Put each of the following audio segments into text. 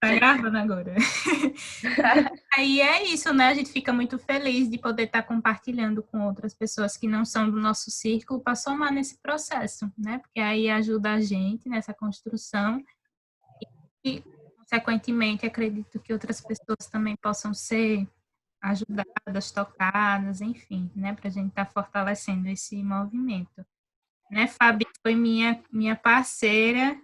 tá gravando agora. Aí é isso, né? A gente fica muito feliz de poder estar compartilhando com outras pessoas que não são do nosso círculo para somar nesse processo, né? Porque aí ajuda a gente nessa construção e, consequentemente, acredito que outras pessoas também possam ser ajudadas, tocadas, enfim, né? Para a gente estar fortalecendo esse movimento. Né, Fabi foi minha parceira,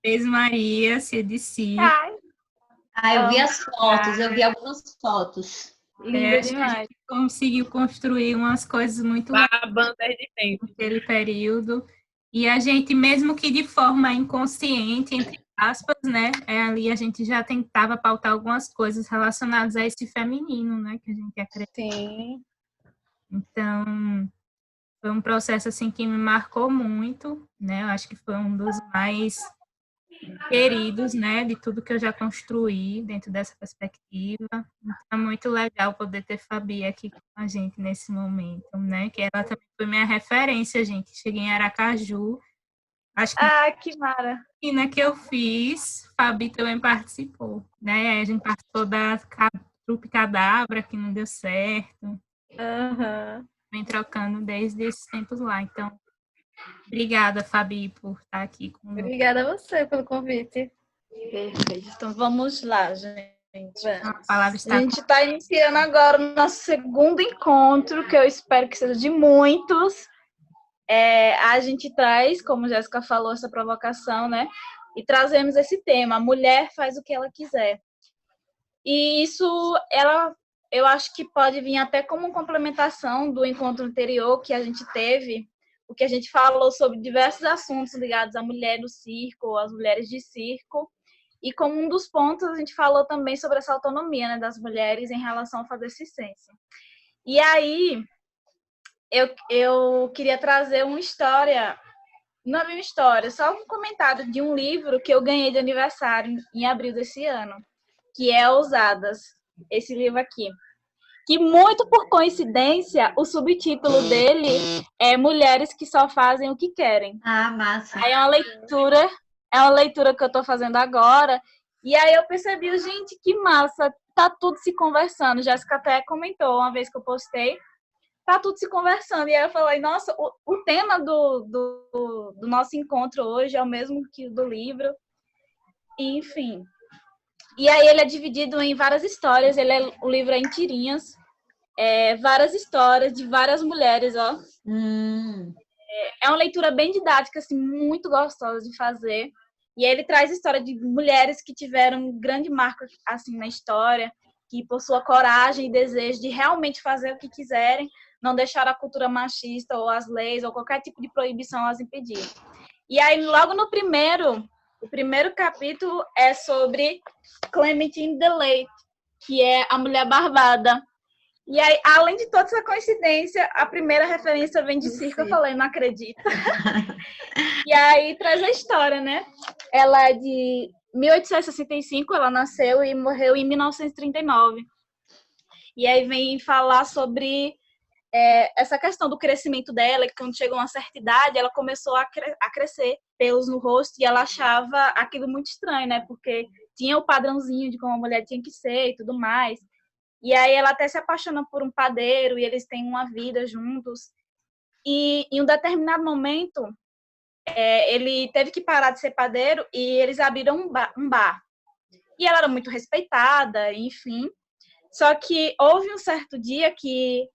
fez Maria, CDC. Ai, Eu vi amo. as fotos, eu vi algumas fotos. Linda Acho que a demais. gente conseguiu construir umas coisas muito legais A banda de tempo. naquele período. E a gente, mesmo que de forma inconsciente, entre aspas, né? Ali a gente já tentava pautar algumas coisas relacionadas a esse feminino, né? Que a gente acredita. Sim. Então, foi um processo assim que me marcou muito, né? Eu acho que foi um dos mais queridos, né, de tudo que eu já construí dentro dessa perspectiva. Então, é muito legal poder ter Fabi aqui com a gente nesse momento, né, que ela também foi minha referência, gente. Cheguei em Aracaju, acho que Que mara. na que eu fiz, Fabi também participou, né, a gente participou da Trupe Cadabra, que não deu certo. Vem trocando desde esses tempos lá, então obrigada, Fabi, por estar aqui conosco. Obrigada a você pelo convite. Perfeito. Então vamos lá, gente. A palavra está A gente está iniciando agora o nosso segundo encontro, que eu espero que seja de muitos. A gente traz, como a Jéssica falou, essa provocação, né? E trazemos esse tema: a mulher faz o que ela quiser. E isso, eu acho que pode vir até como complementação do encontro anterior que a gente teve, o que a gente falou sobre diversos assuntos ligados à mulher no circo, às mulheres de circo. E como um dos pontos, a gente falou também sobre essa autonomia, né, das mulheres em relação à fazer ciência. E aí, eu queria trazer uma história, não é uma história, só um comentário de um livro que eu ganhei de aniversário em abril desse ano, que é Ousadas, esse livro aqui. Que muito por coincidência, o subtítulo dele é Mulheres que só fazem o que querem. Massa. Aí é uma leitura que eu estou fazendo agora, e aí eu percebi, gente, que massa, tá tudo se conversando. Jéssica até comentou uma vez que eu postei, tá tudo se conversando. E aí eu falei, nossa, o tema do nosso encontro hoje é o mesmo que o do livro. E, enfim. E aí ele é dividido em várias histórias, o livro é em tirinhas, várias histórias de várias mulheres, ó. É uma leitura bem didática, assim, muito gostosa de fazer. E ele traz história de mulheres que tiveram um grande marco assim na história, que por sua coragem e desejo de realmente fazer o que quiserem, não deixar a cultura machista ou as leis ou qualquer tipo de proibição as impedir. E aí, logo no o primeiro capítulo é sobre Clementine DeLay, que é a mulher barbada. E aí, além de toda essa coincidência, a primeira referência vem de circo. Eu falei, não acredito. E aí traz a história, né? Ela é de 1865, ela nasceu e morreu em 1939. E aí vem falar sobre essa questão do crescimento dela, que quando chegou a uma certa idade, ela começou a crescer pelos no rosto, e ela achava aquilo muito estranho, né? Porque tinha o padrãozinho de como a mulher tinha que ser e tudo mais. E aí ela até se apaixona por um padeiro, e eles têm uma vida juntos. E em um determinado momento, ele teve que parar de ser padeiro, e eles abriram um bar. E ela era muito respeitada, enfim. Só que houve um certo dia que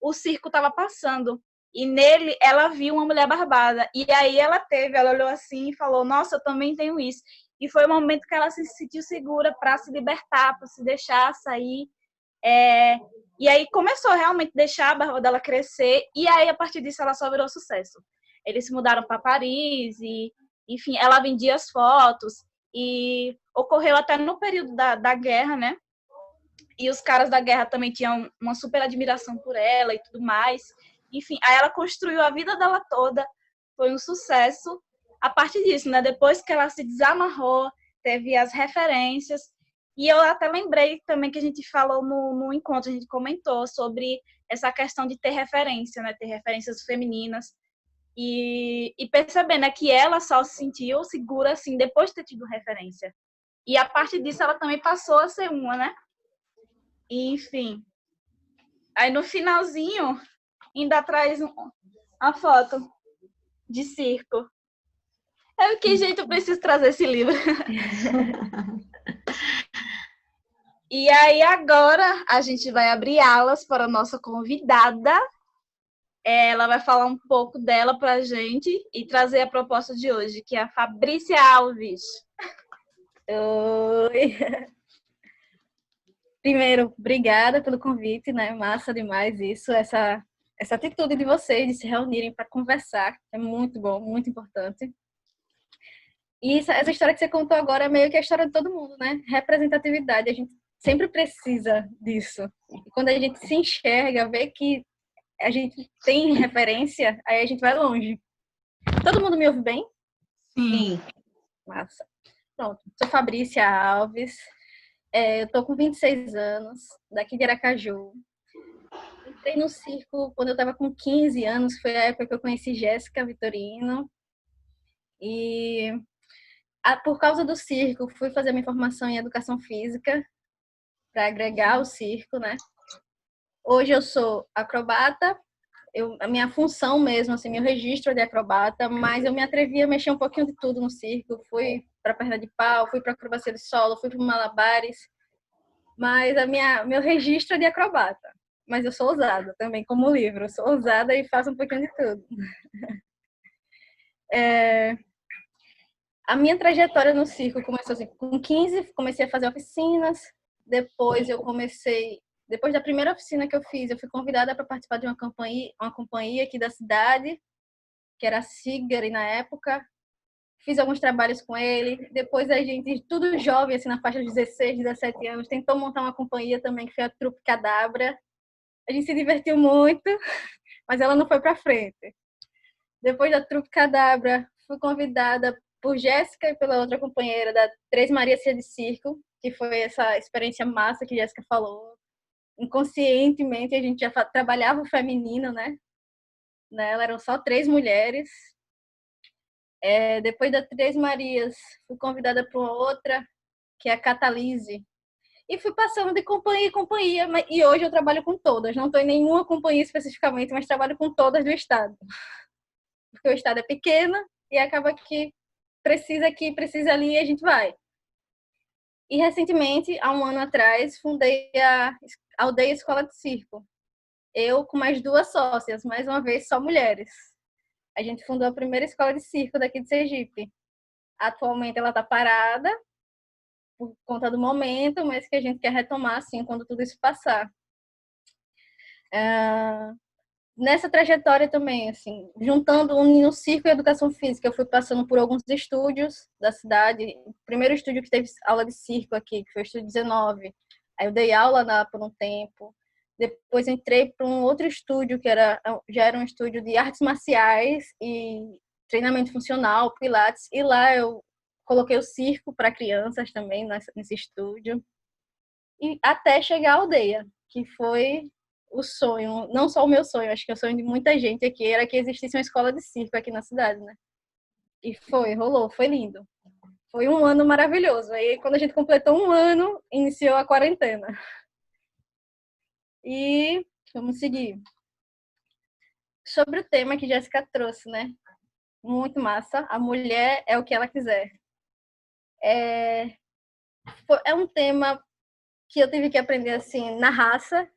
o circo estava passando, e nele ela viu uma mulher barbada. E aí ela olhou assim e falou, nossa, eu também tenho isso. E foi o momento que ela se sentiu segura para se libertar, para se deixar sair. E aí começou realmente a deixar a barba dela crescer, e aí a partir disso ela só virou sucesso. Eles se mudaram para Paris, e enfim, ela vendia as fotos, e ocorreu até no período da guerra, né? E os caras da guerra também tinham uma super admiração por ela e tudo mais. Enfim, aí ela construiu a vida dela toda, foi um sucesso a partir disso, né? Depois que ela se desamarrou, teve as referências. E eu até lembrei também que a gente falou no encontro, a gente comentou sobre essa questão de ter referência, né? Ter referências femininas. E perceber, né, que ela só se sentiu segura assim depois de ter tido referência. E a partir disso ela também passou a ser uma, né? E, enfim. Aí no finalzinho ainda traz uma foto de circo. É o que, gente, eu preciso trazer esse livro. E aí agora a gente vai abrir alas para a nossa convidada. Ela vai falar um pouco dela para a gente e trazer a proposta de hoje, que é a Fabrícia Alves. Oi! Primeiro, obrigada pelo convite, né? Massa demais isso, essa atitude de vocês de se reunirem para conversar. É muito bom, muito importante. E essa história que você contou agora é meio que a história de todo mundo, né? Representatividade, a gente sempre precisa disso. E quando a gente se enxerga, vê que a gente tem referência, aí a gente vai longe. Todo mundo me ouve bem? Sim. Massa. Pronto, sou Fabrícia Alves, eu tô com 26 anos, daqui de Aracaju. Entrei no circo quando eu estava com 15 anos, foi a época que eu conheci Jéssica Vitorino. E por causa do circo, fui fazer minha formação em educação física para agregar o circo, né? Hoje eu sou acrobata, a minha função mesmo, assim, meu registro é de acrobata, mas eu me atrevi a mexer um pouquinho de tudo no circo. Fui para perna de pau, fui para acrobacia de solo, fui para malabares, mas meu registro é de acrobata. Mas eu sou ousada também, como livro. Eu sou ousada e faço um pouquinho de tudo. A minha trajetória no circo começou assim, com 15, comecei a fazer oficinas. Depois da primeira oficina que eu fiz, eu fui convidada para participar de uma companhia aqui da cidade, que era a Sigari na época. Fiz alguns trabalhos com ele. Depois a gente, tudo jovem, assim, na faixa de 16, 17 anos, tentou montar uma companhia também, que foi a Trupe Cadabra. A gente se divertiu muito, mas ela não foi para frente. Depois da Trupe Cadabra, fui convidada por Jéssica e pela outra companheira da Três Marias de Circo, que foi essa experiência massa que Jéssica falou. Inconscientemente, a gente já trabalhava o feminino, né? Nela eram só 3 mulheres. Depois da Três Marias, fui convidada para uma outra, que é a Catalise. E fui passando de companhia em companhia, e hoje eu trabalho com todas. Não estou em nenhuma companhia especificamente, mas trabalho com todas do estado. Porque o estado é pequeno e acaba que precisa aqui, precisa ali e a gente vai. E recentemente, há um ano atrás, fundei a Aldeia Escola de Circo. Eu com mais 2 sócias, mais uma vez só mulheres. A gente fundou a primeira escola de circo daqui de Sergipe. Atualmente ela está parada por conta do momento, mas que a gente quer retomar assim quando tudo isso passar. Nessa trajetória também, assim, unindo circo e educação física, eu fui passando por alguns estúdios da cidade. O primeiro estúdio que teve aula de circo aqui, que foi o Estúdio 19. Aí eu dei aula lá por um tempo. Depois entrei para um outro estúdio, que já era um estúdio de artes marciais e treinamento funcional, pilates. E lá eu coloquei o circo para crianças também, nesse estúdio. E até chegar à aldeia, que foi o sonho, não só o meu sonho, acho que é o sonho de muita gente aqui, era que existisse uma escola de circo aqui na cidade, né? E rolou, foi lindo. Foi um ano maravilhoso. Aí, quando a gente completou um ano, iniciou a quarentena. E vamos seguir. Sobre o tema que Jéssica trouxe, né? Muito massa. A mulher é o que ela quiser. É um tema que eu tive que aprender, assim, na raça,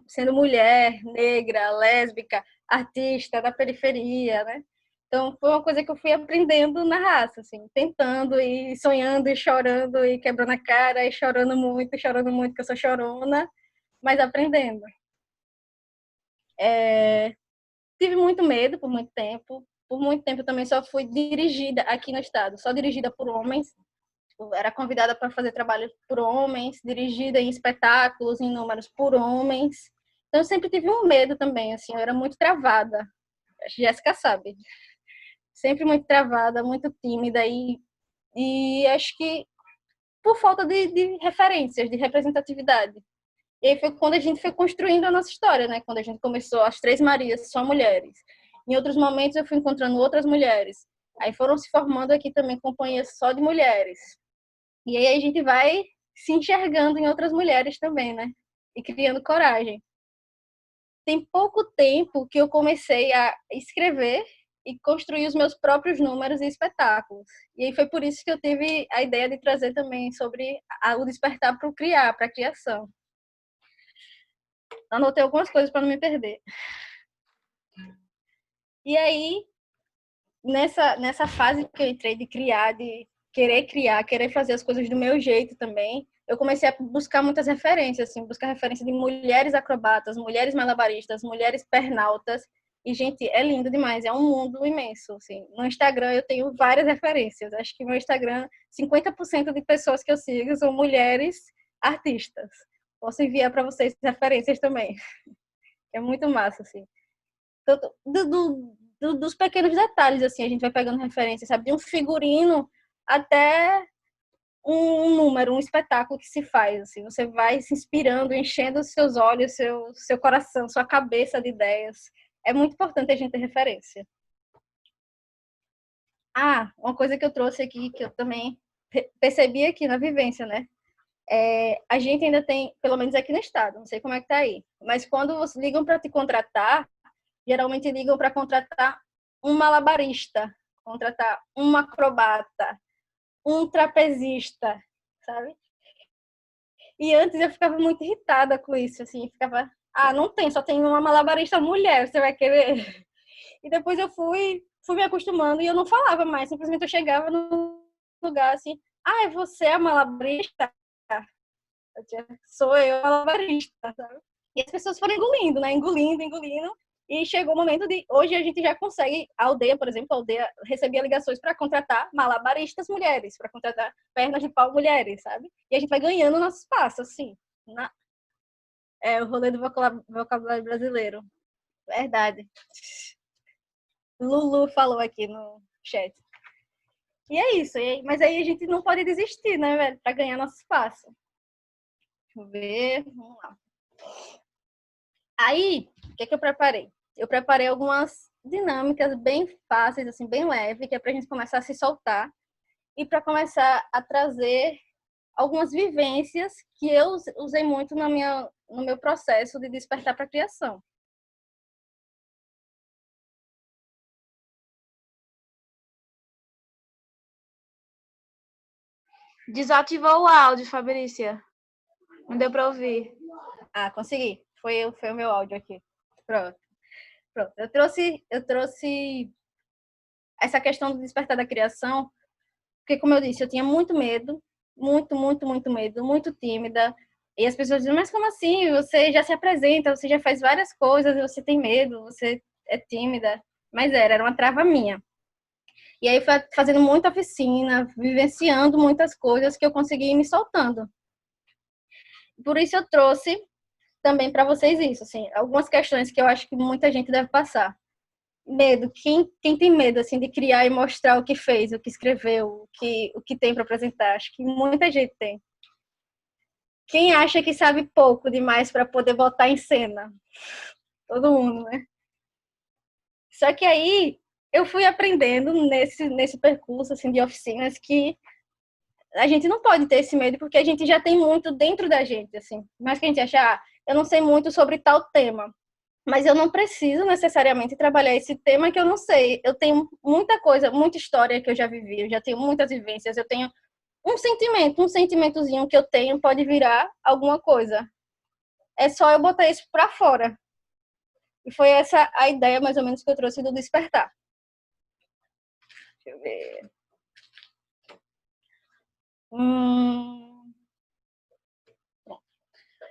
sendo mulher, negra, lésbica, artista da periferia, né? Então, foi uma coisa que eu fui aprendendo na raça, assim, tentando e sonhando e chorando e quebrando a cara e chorando muito, que eu sou chorona, mas aprendendo. Tive muito medo por muito tempo. Por muito tempo também só fui dirigida aqui no estado, só dirigida por homens. Era convidada para fazer trabalho por homens, dirigida em espetáculos, em números por homens. Então, eu sempre tive um medo também, assim, eu era muito travada. A Jéssica sabe. Sempre muito travada, muito tímida e acho que por falta de referências, de representatividade. E aí foi quando a gente foi construindo a nossa história, né? Quando a gente começou as Três Marias, só mulheres. Em outros momentos eu fui encontrando outras mulheres. Aí foram se formando aqui também companhias só de mulheres. E aí a gente vai se enxergando em outras mulheres também, né? E criando coragem. Tem pouco tempo que eu comecei a escrever e construir os meus próprios números e espetáculos. E aí foi por isso que eu tive a ideia de trazer também sobre o despertar para o criar, para a criação. Anotei algumas coisas para não me perder. E aí, nessa fase que eu entrei de criar, de criar, querer fazer as coisas do meu jeito também, eu comecei a buscar muitas referências, assim, buscar referência de mulheres acrobatas, mulheres malabaristas, mulheres pernaltas. E, gente, é lindo demais, é um mundo imenso, assim. No Instagram eu tenho várias referências. Acho que no meu Instagram, 50% de pessoas que eu sigo são mulheres artistas. Posso enviar para vocês referências também. É muito massa, assim. Dos pequenos detalhes, assim, a gente vai pegando referências, sabe? De um figurino até um número, um espetáculo que se faz, assim. Você vai se inspirando, enchendo os seus olhos, seu coração, sua cabeça de ideias. É muito importante a gente ter referência. Uma coisa que eu trouxe aqui, que eu também percebi aqui na vivência, né? A gente ainda tem, pelo menos aqui no estado, não sei como é que tá aí, mas quando ligam para te contratar, geralmente ligam para contratar um malabarista, contratar um acrobata, um trapezista, sabe? E antes eu ficava muito irritada com isso, assim, ficava, não tem, só tem uma malabarista mulher, você vai querer? E depois eu fui me acostumando e eu não falava mais, simplesmente eu chegava no lugar assim, você é malabarista? Sou eu malabarista, sabe? E as pessoas foram engolindo, né? Engolindo. E chegou o momento de... Hoje a gente já consegue... A aldeia, por exemplo, recebia ligações para contratar malabaristas mulheres, para contratar pernas de pau mulheres, sabe? E a gente vai ganhando nosso espaço, assim. O rolê do vocabulário brasileiro. Verdade. Lulu falou aqui no chat. E é isso. Mas aí a gente não pode desistir, né, velho? Para ganhar nosso espaço. Deixa eu ver. Vamos lá. Aí, o que eu preparei? Eu preparei algumas dinâmicas bem fáceis, assim, bem leve, que é pra gente começar a se soltar e para começar a trazer algumas vivências que eu usei muito no meu processo de despertar para a criação. Desativou o áudio, Fabrícia. Não deu para ouvir. Consegui. Foi o meu áudio aqui. Pronto. Eu trouxe essa questão do despertar da criação, porque, como eu disse, eu tinha muito medo, muito medo, muito tímida. E as pessoas diziam, mas como assim? Você já se apresenta, você já faz várias coisas, você tem medo, você é tímida. Mas era uma trava minha. E aí foi fazendo muita oficina, vivenciando muitas coisas que eu consegui ir me soltando. Por isso eu trouxe também para vocês isso, assim, algumas questões que eu acho que muita gente deve passar. Medo. Quem tem medo, assim, de criar e mostrar o que fez, o que escreveu, o que tem para apresentar? Acho que muita gente tem. Quem acha que sabe pouco demais para poder botar em cena? Todo mundo, né? Só que aí eu fui aprendendo nesse percurso, assim, de oficinas que a gente não pode ter esse medo porque a gente já tem muito dentro da gente, assim. Mas que a gente acha, eu não sei muito sobre tal tema. Mas eu não preciso necessariamente trabalhar esse tema que eu não sei. Eu tenho muita coisa, muita história que eu já vivi, eu já tenho muitas vivências, eu tenho um sentimentozinho que eu tenho pode virar alguma coisa. É só eu botar isso pra fora. E foi essa a ideia, mais ou menos, que eu trouxe do despertar. Deixa eu ver.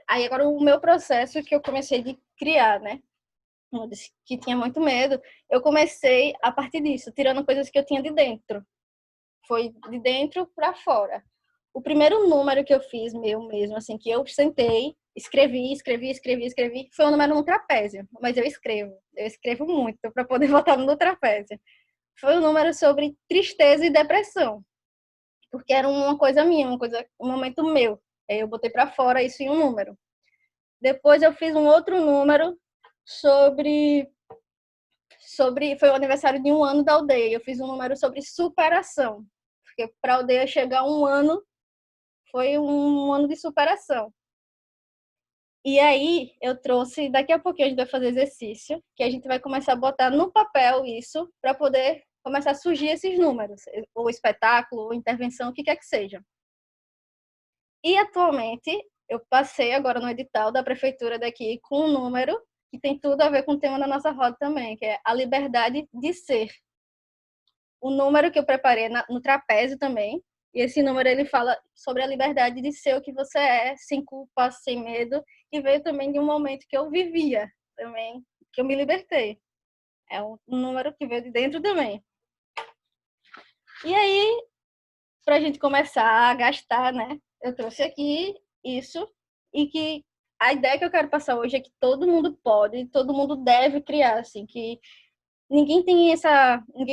Aí agora o meu processo que eu comecei de criar, né? Eu disse que tinha muito medo. Eu comecei a partir disso, tirando coisas que eu tinha de dentro. Foi de dentro para fora. O primeiro número que eu fiz meu mesmo, assim, que eu sentei, escrevi, foi um número no trapézio. Mas eu escrevo muito para poder botar no trapézio. Foi um número sobre tristeza e depressão. Porque era uma coisa minha, um momento meu. Aí eu botei para fora isso em um número. Depois eu fiz um outro número sobre foi o aniversário de 1 ano da aldeia. Eu fiz um número sobre superação. Porque para a aldeia chegar a 1 ano foi um ano de superação. E aí, eu trouxe, daqui a pouquinho a gente vai fazer exercício, que a gente vai começar a botar no papel isso, para poder começar a surgir esses números, ou espetáculo, ou intervenção, o que quer que seja. E, atualmente, eu passei agora no edital da prefeitura daqui com um número que tem tudo a ver com o tema da nossa roda também, que é a liberdade de ser. O número que eu preparei no trapézio também, e esse número ele fala sobre a liberdade de ser o que você é, sem culpa, sem medo, e veio também de um momento que eu vivia também, que eu me libertei. É um número que veio de dentro também. E aí, para a gente começar a gastar, né? Eu trouxe aqui isso, e que a ideia que eu quero passar hoje é que todo mundo pode, todo mundo deve criar, assim, que ninguém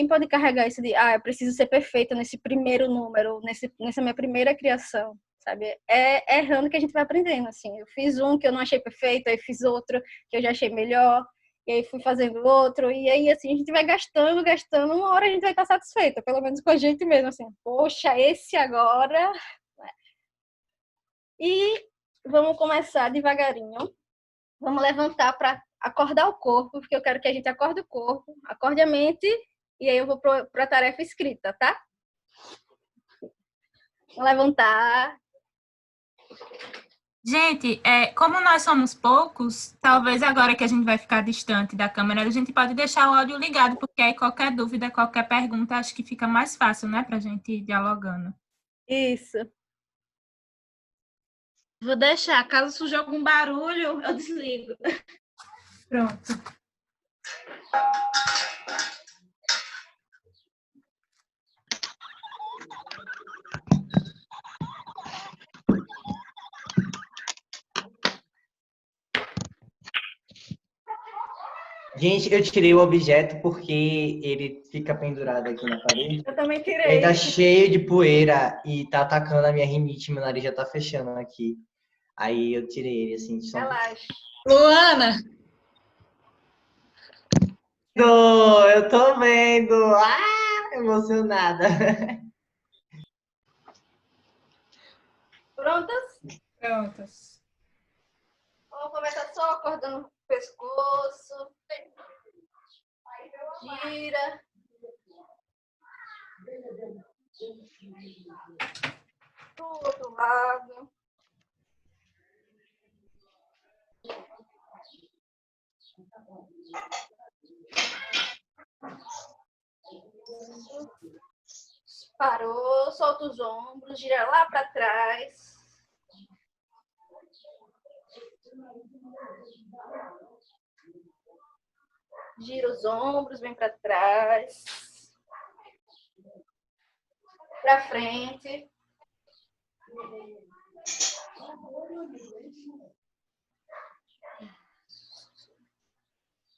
pode carregar isso de, eu preciso ser perfeita nesse primeiro número, nessa minha primeira criação, sabe? É errando que a gente vai aprendendo, assim. Eu fiz um que eu não achei perfeito, aí fiz outro que eu já achei melhor, e aí fui fazendo outro, e aí, assim, a gente vai gastando, uma hora a gente vai estar satisfeita, pelo menos com a gente mesmo, assim, poxa, esse agora... E vamos começar devagarinho, vamos levantar para acordar o corpo, porque eu quero que a gente acorde o corpo, acorde a mente, e aí eu vou para a tarefa escrita, tá? Vou levantar. Gente, como nós somos poucos, talvez agora que a gente vai ficar distante da câmera, a gente pode deixar o áudio ligado, porque aí qualquer dúvida, qualquer pergunta, acho que fica mais fácil, né, pra gente ir dialogando. Isso. Vou deixar. Caso surja algum barulho, eu desligo. Pronto. Gente, eu tirei o objeto porque ele fica pendurado aqui na parede. Eu também Ele tirei. tá cheio de poeira e tá atacando a minha rinite, meu nariz já tá fechando aqui. Aí eu tirei ele, assim. Só... Relaxa. Luana! Eu tô vendo! Emocionada. Prontas? Prontas. Vamos começar só acordando o pescoço. Gira. Pro outro lado. Parou, solta os ombros, gira lá para trás. Gira os ombros, vem para trás. Para frente.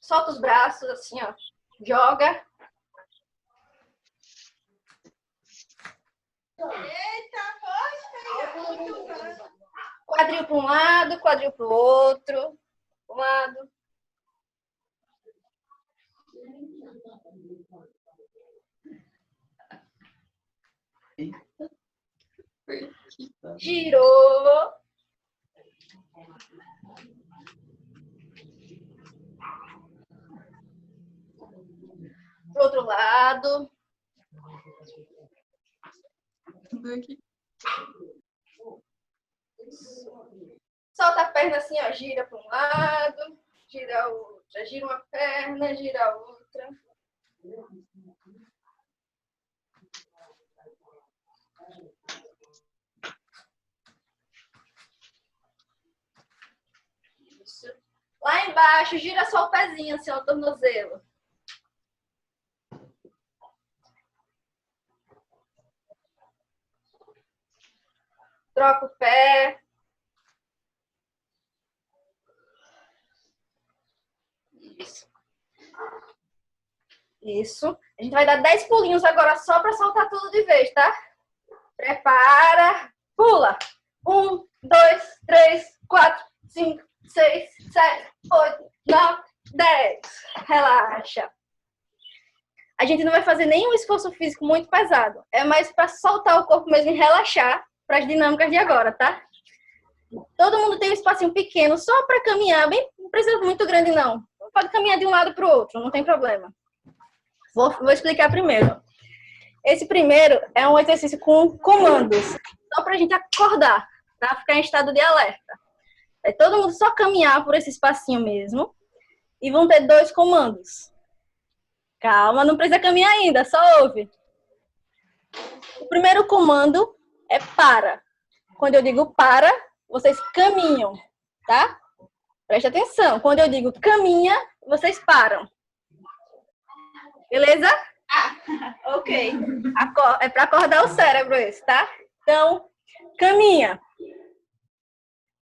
Solta os braços assim, ó. Joga. Eita, poxa! Quadril para um lado, quadril para o outro. Um lado. Girou. Pro outro lado. Solta a perna assim, ó. Gira para um lado, gira a outra. Gira uma perna, gira a outra. Isso. Lá embaixo, gira só o pezinho, assim, ó, o tornozelo. Troca o pé. Isso. Isso. A gente vai dar 10 pulinhos agora só para soltar tudo de vez, tá? Prepara. Pula. 1, 2, 3, 4, 5, 6, 7, 8, 9, 10. Relaxa. A gente não vai fazer nenhum esforço físico muito pesado. É mais para soltar o corpo mesmo e relaxar. para as dinâmicas de agora, tá? Todo mundo tem um espacinho pequeno só para caminhar, bem, não precisa muito grande não. Pode caminhar de um lado para o outro, não tem problema. Vou explicar primeiro. Esse primeiro é um exercício com comandos, só para a gente acordar, tá? Ficar em estado de alerta. É todo mundo só caminhar por esse espacinho mesmo e vão ter 2 comandos. Calma, não precisa caminhar ainda, só ouve. O primeiro comando é para. Quando eu digo para, vocês caminham, tá? Preste atenção. Quando eu digo caminha, vocês param. Beleza? Ok. É para acordar o cérebro esse, tá? Então, caminha.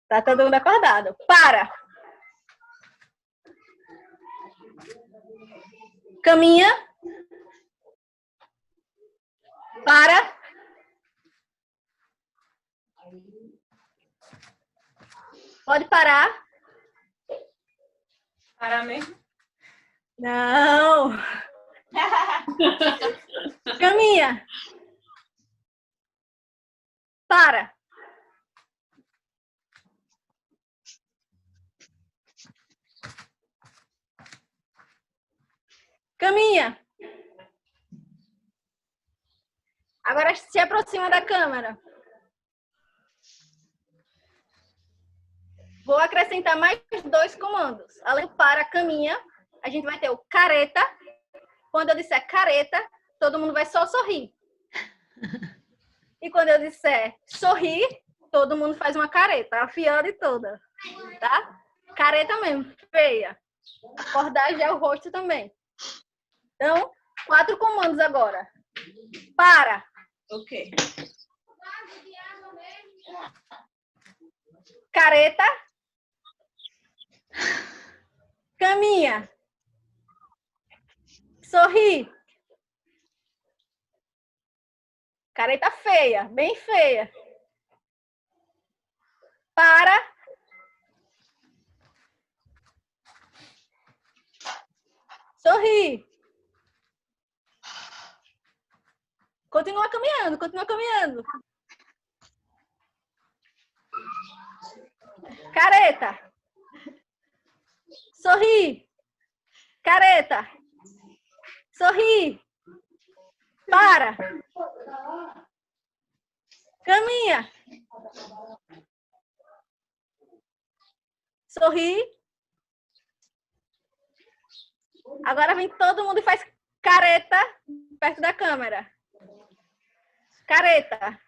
Tá todo mundo acordado. Para. Caminha. Para. Pode parar. Para mesmo? Não. Caminha. Para. Caminha. Agora se aproxima da câmera. Vou acrescentar mais 2 comandos. Além do para, caminha, a gente vai ter o careta. Quando eu disser careta, todo mundo vai só sorrir. E quando eu disser sorrir, todo mundo faz uma careta, afiada e toda. Tá? Careta mesmo, feia. Acordar já é o rosto também. Então, 4 comandos agora. Para. Ok. Careta. Caminha. Sorri. Careta feia, bem feia. Para. Sorri. Continua caminhando, continua caminhando. Careta. Sorri. Careta. Sorri. Para. Caminha. Sorri. Agora vem todo mundo e faz careta perto da câmera. Careta.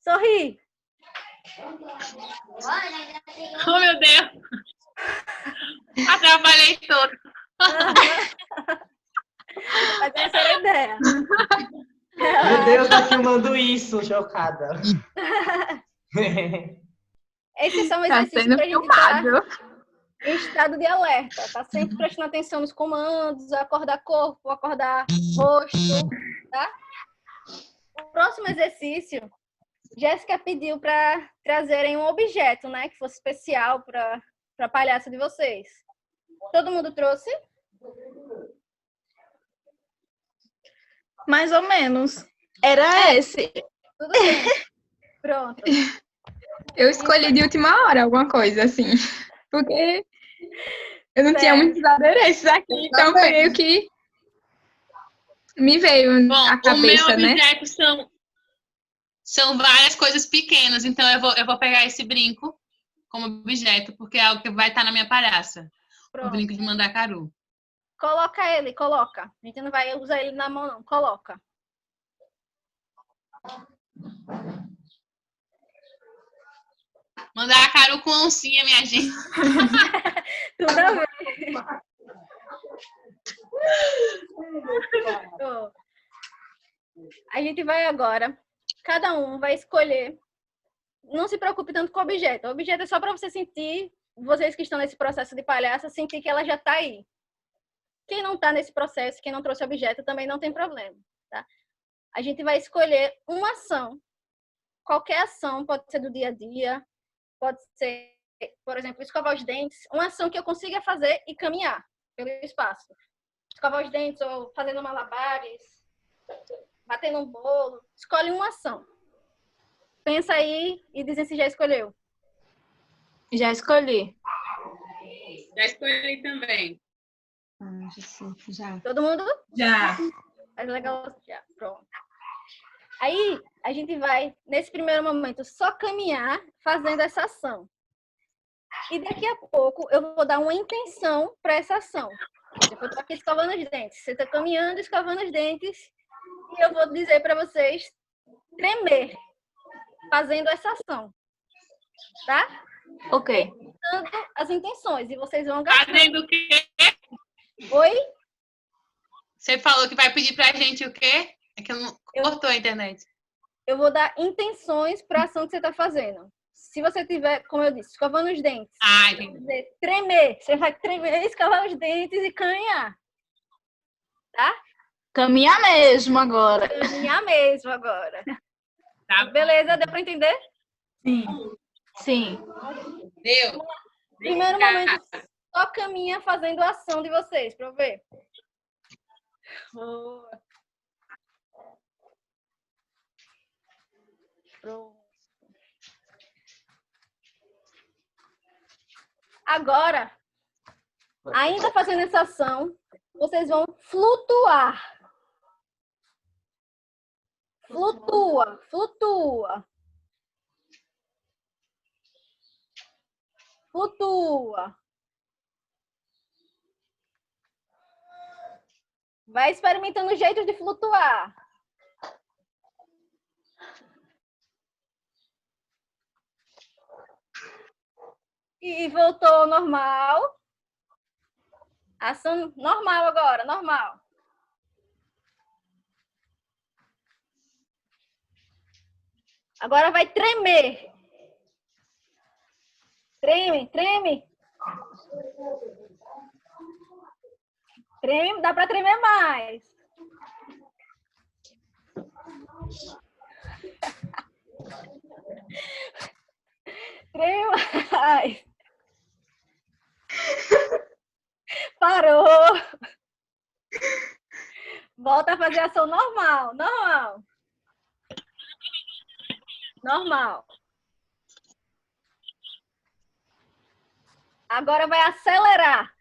Sorri. Oh, meu Deus! Atrapalhei todo. Mas essa era a ideia. Meu Deus, tá filmando isso, chocada. Esses são Tá exercícios sendo pra gente estar filmado. em estado de alerta. Tá sempre prestando atenção nos comandos, acordar corpo, acordar rosto, tá? O próximo exercício, Jéssica pediu para trazerem um objeto, né, que fosse especial para a palhaça de vocês. Todo mundo trouxe? Mais ou menos. Era esse. Tudo bem. Pronto. Eu escolhi de última hora alguma coisa, assim. Porque eu não tinha muitos adereços aqui, então foi meio que me veio a cabeça, o meu né? objeto são várias coisas pequenas, então eu vou pegar esse brinco como objeto, porque é algo que vai estar na minha palhaça. O Pronto. brinco de Mandacaru. Coloca ele, coloca. A gente não vai usar ele na mão, não. Coloca. Mandacaru com oncinha, minha gente. Tudo a ver. Ó, a gente vai agora, cada um vai escolher. Não se preocupe tanto com o objeto. O objeto é só para você sentir, vocês que estão nesse processo de palhaça, sentir que ela já está aí. Quem não está nesse processo, quem não trouxe objeto, também não tem problema, tá? A gente vai escolher uma ação. Qualquer ação, pode ser do dia a dia, pode ser, por exemplo, escovar os dentes. Uma ação que eu consiga fazer e caminhar pelo espaço. Escovar os dentes ou fazendo malabares. bater no bolo. Escolhe uma ação. Pensa aí e diz se já escolheu. Já escolhi. Já escolhi também. Já sei, já. Todo mundo? Já. É legal. Já, pronto. Aí, a gente vai, nesse primeiro momento, só caminhar fazendo essa ação. E daqui a pouco, eu vou dar uma intenção para essa ação. Eu estou aqui escovando os dentes. Você está caminhando, escovando os dentes. E eu vou dizer para vocês tremer, fazendo essa ação. Tá? Ok. Dando as intenções. E vocês vão gastar. Fazendo o quê? Oi? Você falou que vai pedir pra gente o quê? É que eu não... cortou a internet. Eu vou dar intenções para a ação que você está fazendo. Se você tiver, como eu disse, escovando os dentes, Ah, entendi. dizer, tremer, você vai tremer, escovar os dentes e caminhar. Tá? Caminhar mesmo agora. Caminhar mesmo agora. Tá. Beleza? Deu para entender? Sim. Sim. Deu. Primeiro momento, só caminha fazendo a ação de vocês, para eu ver. Boa. Pronto. Agora, ainda fazendo essa ação, vocês vão flutuar. Flutua, flutua. Flutua. Vai experimentando jeitos de flutuar. E voltou ao normal. Ação normal agora, normal. Agora vai tremer. Treme, treme. Treme, dá para tremer mais. Treme mais. Parou. Volta a fazer ação normal, normal. Normal. Agora vai acelerar.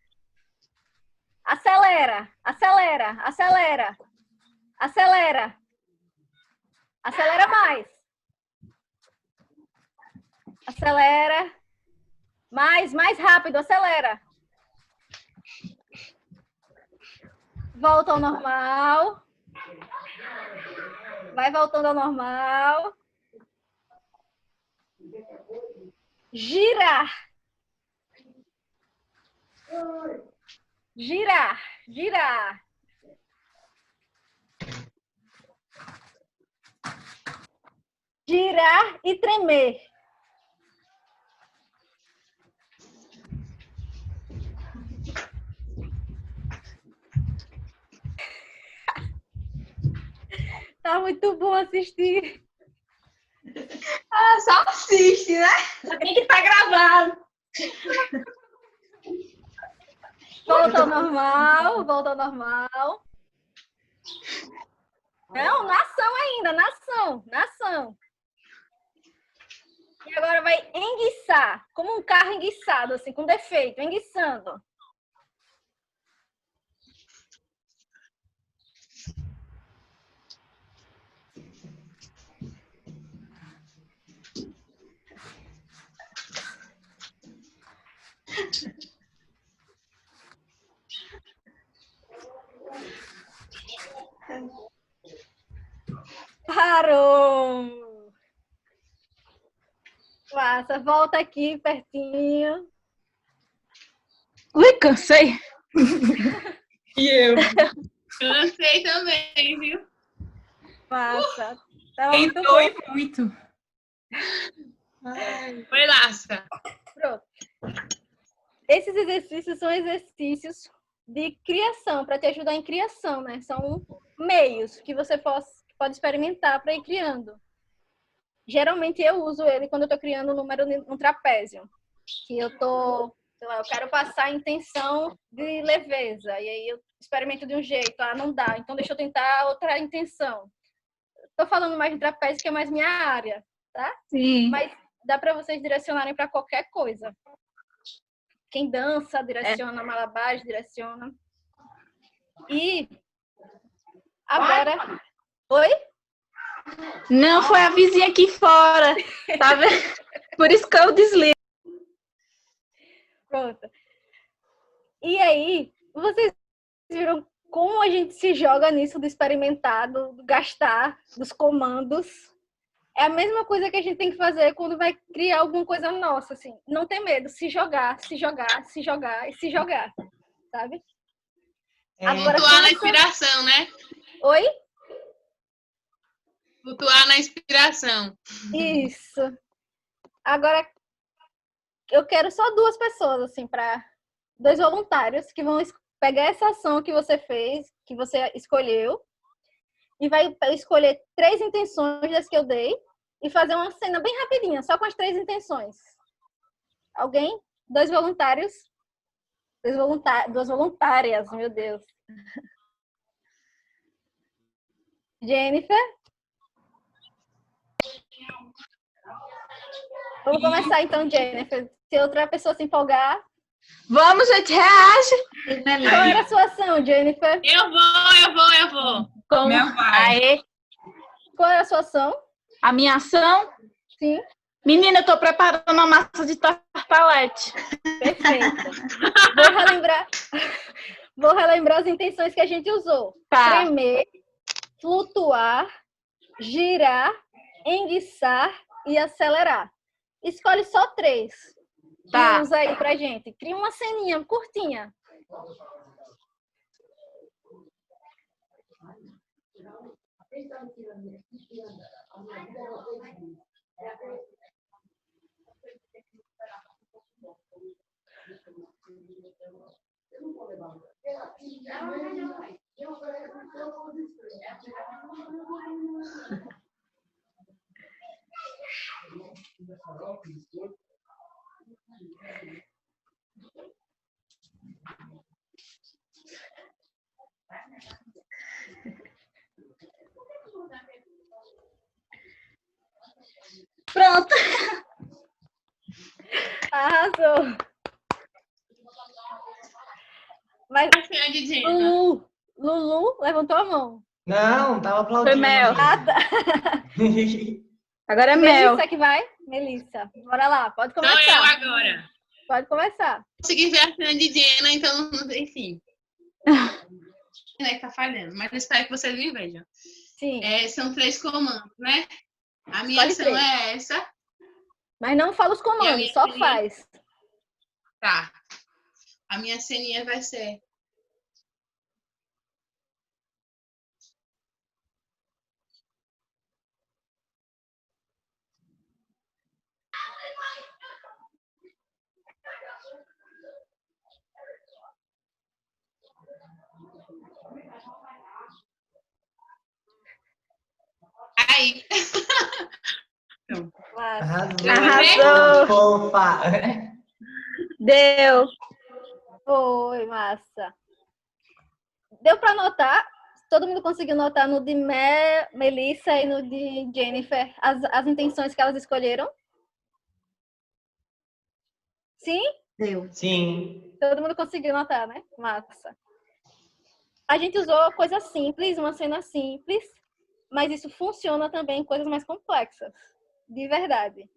Acelera, acelera, acelera. Acelera. Acelera mais. Acelera. Mais rápido, acelera. Volta ao normal. Vai voltando ao normal. Girar. Girar, girar. Girar e tremer. Tá muito bom assistir. Ah, só assiste, né? Tem que estar gravado. Volta ao normal, volta ao normal. Não, na ação ainda, na ação, na ação. E agora vai enguiçar, como um carro enguiçado, assim, com defeito, enguiçando. Parou! Passa, volta aqui pertinho. Ui, cansei. E eu? Cansei também, viu? Passa. Tava muito Tentou bom. e muito. Foi Lasca. Pronto. Esses exercícios são exercícios de criação, para te ajudar em criação, né? São meios que você pode experimentar para ir criando. Geralmente eu uso ele quando eu estou criando um número no trapézio. Que eu tô, sei lá, eu quero passar a intenção de leveza. E aí eu experimento de um jeito, não dá. Então deixa eu tentar outra intenção. tô falando mais de trapézio, que é mais minha área, tá? Sim. Mas dá para vocês direcionarem para qualquer coisa. Quem dança, direciona, malabares, direciona. E agora... Oi? Não, foi a vizinha aqui fora. Tá vendo? Por isso que eu desligo. Pronto. E aí, vocês viram como a gente se joga nisso do experimentado, do gastar, dos comandos. É a mesma coisa que a gente tem que fazer quando vai criar alguma coisa nossa, assim. Não ter medo, se jogar, se jogar, se jogar e se jogar, sabe? Agora, Flutuar na cansa- inspiração, né? Oi? Flutuar na inspiração. Isso. Agora, eu quero só 2 pessoas, assim, para 2 voluntários que vão pegar essa ação que você fez, que você escolheu, e vai escolher 3 intenções das que eu dei e fazer uma cena bem rapidinha, só com as 3 intenções. Alguém? 2 voluntários? 2 voluntárias, meu Deus. Jennifer? Vamos começar então, Jennifer. Se outra pessoa se empolgar. Vamos, gente, reage. Qual era a sua ação, Jennifer? Eu vou. Como? Meu pai. Aê. Qual era a sua ação? A minha ação? Sim, Menina, eu tô preparando uma massa de tartalete. perfeito. Vou relembrar as intenções que a gente usou. Tá. Tremer, flutuar, girar, enguiçar e acelerar. Escolhe só 3. Tá. E usa aí pra gente. Cria uma ceninha curtinha. Pronto. Arrasou. Mas Cena de Diana. Lulu levantou a mão. Não, tava aplaudindo. Foi Mel. Ah, tá. Agora é Mel. Melissa que vai? Melissa. Bora lá, pode Sou eu começar. agora. Pode começar. Consegui ver a cena de Diana, então, enfim. Tá falhando, mas eu espero que vocês me vejam. Sim. São 3 comandos, né? A minha Escolhe ação 3. é essa. Mas não fala os E a comandos, minha só ceninha? faz. Tá. A minha ceninha vai ser... Aí. Arrasou. Fofa. Deu. Foi, massa. Deu para notar? Todo mundo conseguiu notar no de Melissa e no de Jennifer as intenções que elas escolheram? Sim? Deu. Sim. Todo mundo conseguiu notar, né? Massa. A gente usou coisa simples, uma cena simples, mas isso funciona também em coisas mais complexas. De verdade.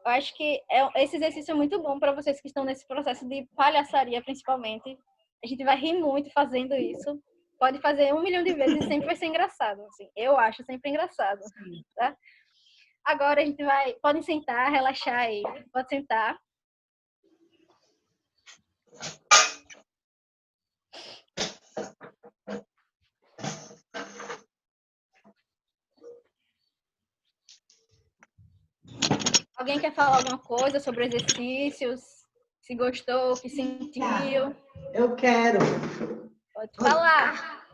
Eu acho que esse exercício é muito bom para vocês que estão nesse processo de palhaçaria, principalmente. A gente vai rir muito fazendo isso. Pode fazer 1 milhão de vezes e sempre vai ser engraçado. Assim. Eu acho sempre engraçado. Tá? Agora a gente vai... Podem sentar, relaxar aí. Pode sentar. Alguém quer falar alguma coisa sobre exercícios? Se gostou, o que sentiu? Eu quero. Pode falar.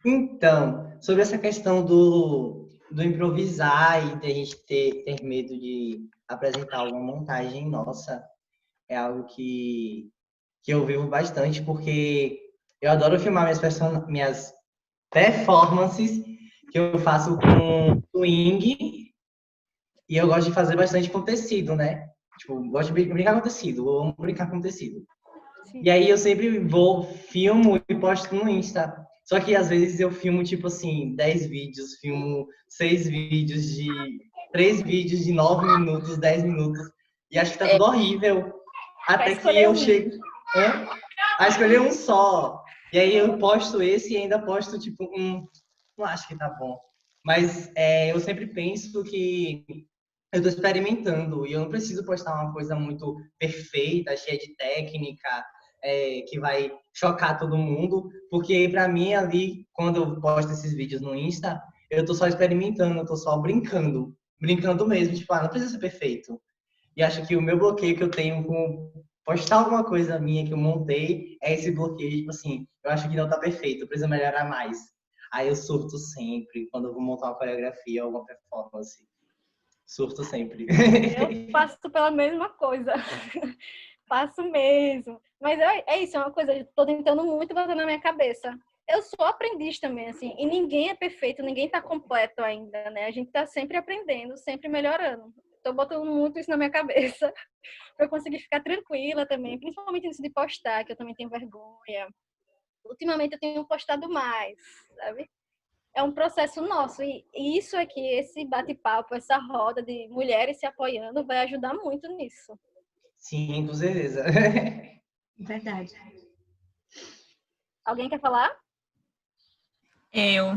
Então, sobre essa questão do improvisar e de a gente ter medo de apresentar alguma montagem nossa, é algo que eu vivo bastante, porque eu adoro filmar minhas performances, que que eu faço com swing e eu gosto de fazer bastante com tecido, né? Tipo, gosto de brincar com tecido, eu amo brincar com tecido. E aí eu sempre filmo e posto no Insta. Só que às vezes eu filmo, tipo assim, 10 vídeos, filmo 6 vídeos 3 vídeos de 9 minutos, 10 minutos. E acho que tá tudo horrível. Até que eu chego a escolher um só. E aí eu posto esse e ainda posto, tipo, não acho que tá bom. Mas eu sempre penso que eu tô experimentando e eu não preciso postar uma coisa muito perfeita, cheia de técnica, que vai chocar todo mundo, porque pra mim ali, quando eu posto esses vídeos no Insta, eu tô só experimentando, eu tô só brincando mesmo, tipo, não precisa ser perfeito. E acho que o meu bloqueio que eu tenho com postar alguma coisa minha que eu montei é esse bloqueio, tipo assim, eu acho que não tá perfeito, eu preciso melhorar mais. Aí eu surto sempre quando eu vou montar uma coreografia ou uma performance. Surto sempre. Eu passo pela mesma coisa. Passo mesmo. Mas é isso, é uma coisa que eu tô tentando muito botar na minha cabeça. Eu sou aprendiz também, assim, e ninguém é perfeito, ninguém tá completo ainda, né? A gente tá sempre aprendendo, sempre melhorando. Tô botando muito isso na minha cabeça pra eu conseguir ficar tranquila também, principalmente nisso de postar, que eu também tenho vergonha. Ultimamente eu tenho postado mais, sabe? É um processo nosso, e isso aqui, esse bate-papo, essa roda de mulheres se apoiando vai ajudar muito nisso. Sim, com certeza. Verdade. Alguém quer falar? Eu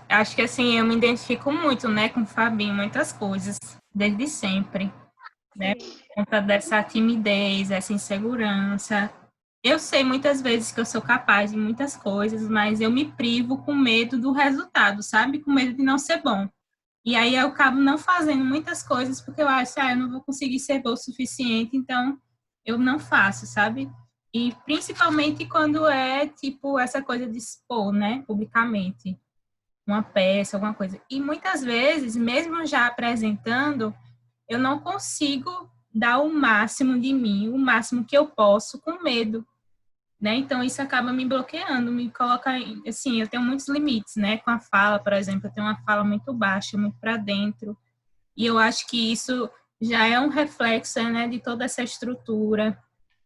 acho que assim, eu me identifico muito, né, com o Fabinho, muitas coisas, desde sempre, né, por conta dessa timidez, essa insegurança. Eu sei muitas vezes que eu sou capaz de muitas coisas, mas eu me privo com medo do resultado, sabe? Com medo de não ser bom. E aí eu acabo não fazendo muitas coisas porque eu acho, eu não vou conseguir ser boa o suficiente, então eu não faço, sabe? E principalmente quando é, tipo, essa coisa de expor, né, publicamente, uma peça, alguma coisa. E muitas vezes, mesmo já apresentando, eu não consigo dar o máximo de mim, o máximo que eu posso, com medo, né? Então, isso acaba me bloqueando, me coloca, assim, eu tenho muitos limites, né? Com a fala, por exemplo, eu tenho uma fala muito baixa, muito para dentro, e eu acho que isso já é um reflexo, né, de toda essa estrutura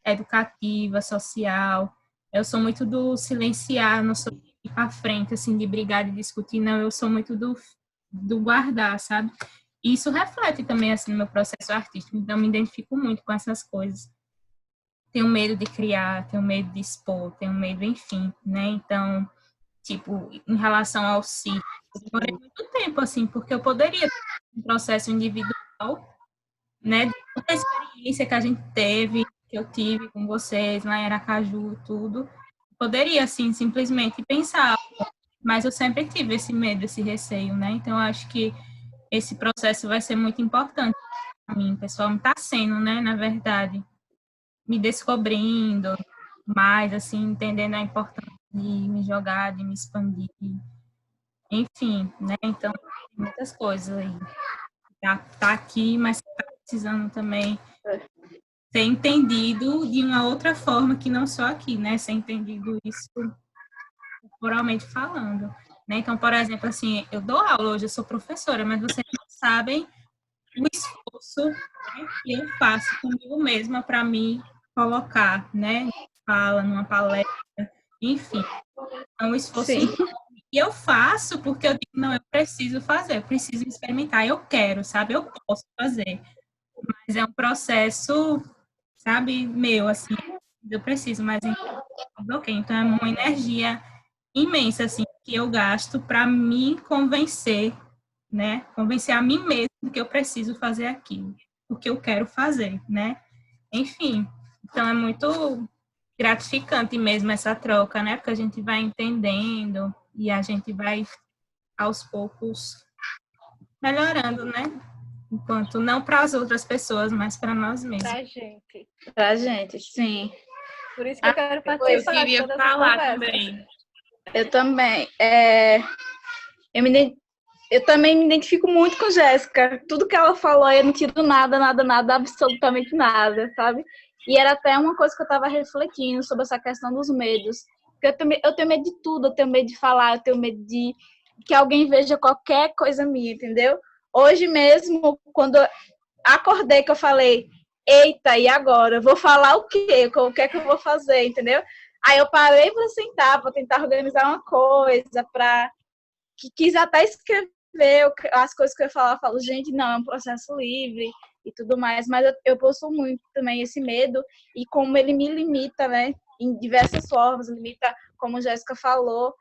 educativa, social. Eu sou muito do silenciar, não sou de ir para frente, assim, de brigar, de discutir, não, eu sou muito do guardar, sabe? E isso reflete também, assim, no meu processo artístico, então eu me identifico muito com essas coisas. Tenho medo de criar, tenho medo de expor, tenho medo, enfim, né? Então, tipo, em relação ao circo, eu demorei muito tempo, assim, porque eu poderia ter um processo individual, né? De toda a experiência que a gente teve, que eu tive com vocês lá em Aracaju, tudo. Poderia, assim, simplesmente pensar, mas eu sempre tive esse medo, esse receio, né? Então, eu acho que esse processo vai ser muito importante para mim, pessoal. Não está sendo, né, na verdade, me descobrindo mais, assim, entendendo a importância de me jogar, de me expandir, enfim, né? Então, tem muitas coisas aí. Tá aqui, mas tá precisando também ser entendido de uma outra forma que não só aqui, né? Ser entendido isso corporalmente falando, né? Então, por exemplo, assim, eu dou aula hoje, eu sou professora, mas vocês não sabem o esforço, né, que eu faço comigo mesma para me colocar, né? Fala, numa palestra, enfim. É um esforço enorme. E eu faço porque eu digo, não, eu preciso fazer, eu preciso experimentar, eu quero, sabe? Eu posso fazer. Mas é um processo, sabe, meu, assim, eu preciso, mas eu bloqueio. Então, é uma energia imensa, assim, que eu gasto para me convencer, né? Convencer a mim mesmo que eu preciso fazer aquilo, o que eu quero fazer, né? Enfim, então é muito gratificante mesmo essa troca, né? Porque a gente vai entendendo e a gente vai, aos poucos, melhorando, né? Enquanto não para as outras pessoas, mas para nós mesmos. Pra gente, sim. Por isso que eu quero Eu participar. queria falar também. Eu também. Eu também me identifico muito com Jéssica. Tudo que ela falou, eu não tiro nada, absolutamente nada, sabe? E era até uma coisa que eu estava refletindo sobre essa questão dos medos. Porque eu tenho medo de tudo, eu tenho medo de falar, eu tenho medo de que alguém veja qualquer coisa minha, entendeu? Hoje mesmo, quando eu acordei, que eu falei, eita, e agora? Vou falar o quê? O que é que eu vou fazer, entendeu? Aí eu parei para sentar, para tentar organizar uma coisa, para que quis até escrever as coisas que eu ia falar. Eu falo, gente, não, é um processo livre e tudo mais, mas eu possuo muito também esse medo e como ele me limita, né, em diversas formas, limita, como a Jéssica falou,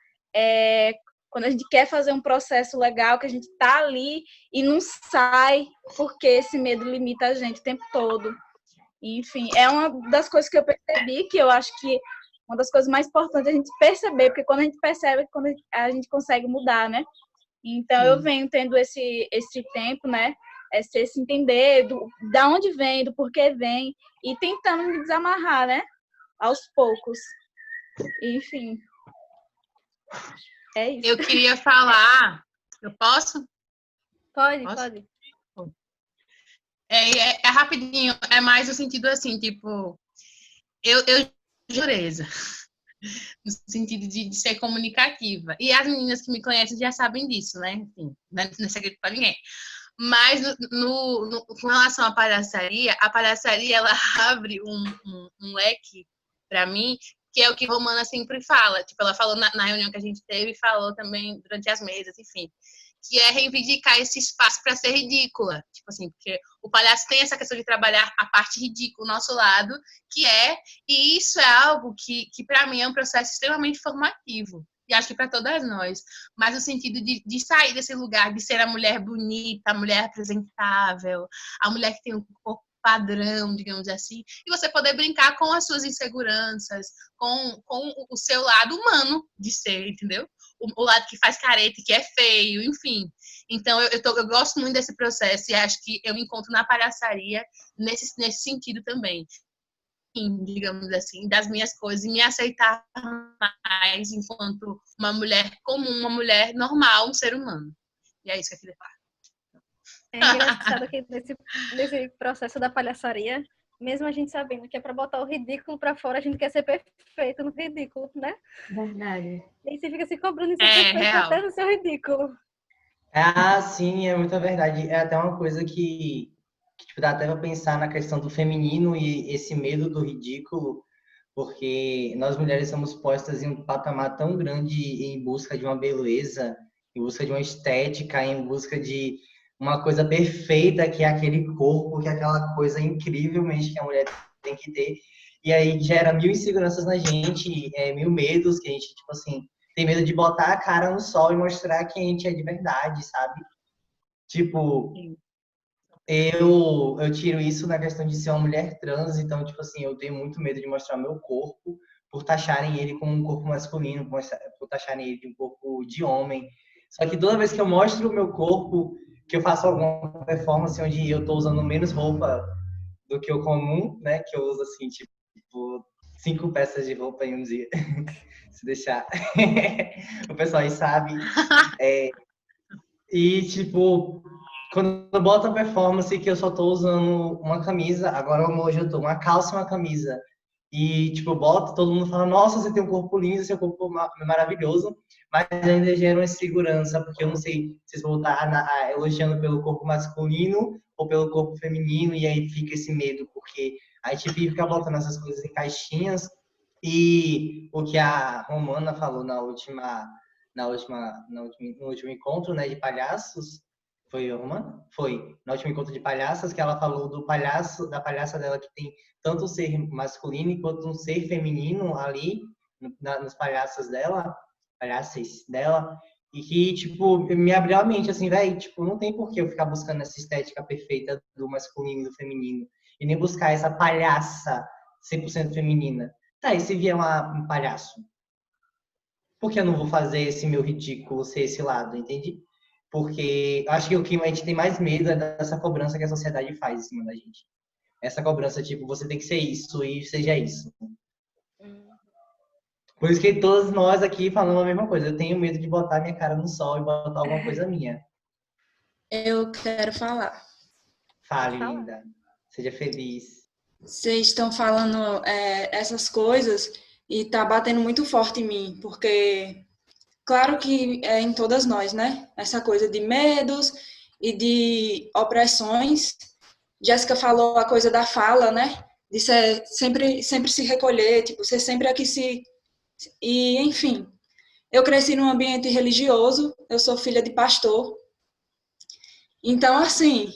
quando a gente quer fazer um processo legal, que a gente tá ali e não sai, porque esse medo limita a gente o tempo todo. Enfim, é uma das coisas que eu percebi, que eu acho que uma das coisas mais importantes é a gente perceber, porque quando a gente percebe, quando a gente consegue mudar, né? Então, eu venho tendo esse tempo, né? Esse entender da onde vem, do porquê vem, e tentando me desamarrar, né? Aos poucos. Enfim. É isso. Eu queria falar. Eu posso? Pode, Posso? pode. É rapidinho, é mais no sentido assim, tipo, eu jureza, no sentido de ser comunicativa. E as meninas que me conhecem já sabem disso, né? Enfim, não é segredo para ninguém. Mas com relação à palhaçaria, a palhaçaria ela abre um leque para mim, que é o que Romana sempre fala. Tipo, ela falou na reunião que a gente teve e falou também durante as mesas, enfim. Que é reivindicar esse espaço para ser ridícula. Tipo assim, porque o palhaço tem essa questão de trabalhar a parte ridícula, o nosso lado, e isso é algo que para mim é um processo extremamente formativo. E acho que para todas nós. Mas no sentido de sair desse lugar, de ser a mulher bonita, a mulher apresentável, a mulher que tem um corpo padrão, digamos assim, e você poder brincar com as suas inseguranças, com o seu lado humano de ser, entendeu? O lado que faz careta, que é feio, enfim. Então, eu gosto muito desse processo e acho que eu me encontro na palhaçaria nesse sentido também, digamos assim, das minhas coisas e me aceitar mais enquanto uma mulher comum, uma mulher normal, um ser humano. E é isso que eu queria falar. É engraçado que nesse processo da palhaçaria, mesmo a gente sabendo que é para botar o ridículo para fora, a gente quer ser perfeito no ridículo, né? Verdade. E aí você fica se cobrando e ser perfeito real. até no seu ridículo. Ah, sim, é muita verdade. É até uma coisa que tipo, dá até pra pensar na questão do feminino e esse medo do ridículo, porque nós mulheres somos postas em um patamar tão grande em busca de uma beleza, em busca de uma estética, em busca de uma coisa perfeita, que é aquele corpo, que é aquela coisa incrivelmente que a mulher tem que ter. E aí gera mil inseguranças na gente, mil medos, que a gente, tipo assim, tem medo de botar a cara no sol e mostrar quem a gente é de verdade, sabe? Tipo, eu tiro isso na questão de ser uma mulher trans, então, tipo assim, eu tenho muito medo de mostrar meu corpo por taxarem ele como um corpo masculino, por taxarem ele de um corpo de homem. Só que toda vez que eu mostro o meu corpo, que eu faço alguma performance onde eu tô usando menos roupa do que o comum, né? Que eu uso, assim, tipo, 5 peças de roupa em um dia. Se deixar. O pessoal aí sabe. E, tipo, quando eu boto a performance que eu só tô usando uma camisa, agora hoje eu tô uma calça e uma camisa. E, tipo, eu boto, todo mundo fala, nossa, você tem um corpo lindo, seu corpo é maravilhoso, mas ainda gera uma insegurança, porque eu não sei se vou estar elogiando pelo corpo masculino ou pelo corpo feminino, e aí fica esse medo, porque a gente fica botando essas coisas em caixinhas, e o que a Romana falou no último encontro, né, de palhaços, foi uma? Foi. No último encontro de palhaças, que ela falou da palhaça dela que tem tanto um ser masculino quanto um ser feminino ali, nos palhaços dela, e que, tipo, me abriu a mente, assim, velho, tipo, não tem por que eu ficar buscando essa estética perfeita do masculino e do feminino, e nem buscar essa palhaça 100% feminina. Tá, e se vier um palhaço? Por que eu não vou fazer esse meu ridículo ser esse lado, entende? Porque acho que o que a gente tem mais medo é dessa cobrança que a sociedade faz em cima da gente. Essa cobrança, tipo, você tem que ser isso e seja isso. Por isso que todos nós aqui falamos a mesma coisa. Eu tenho medo de botar minha cara no sol e botar alguma coisa minha. Eu quero falar. Fale, linda. Seja feliz. Vocês estão falando essas coisas E tá batendo muito forte em mim, porque claro que é em todas nós, né? Essa coisa de medos e de opressões. Jéssica falou a coisa da fala, né? De ser, sempre se recolher, tipo, ser sempre aqui se... E, enfim, eu cresci num ambiente religioso, eu sou filha de pastor. Então, assim...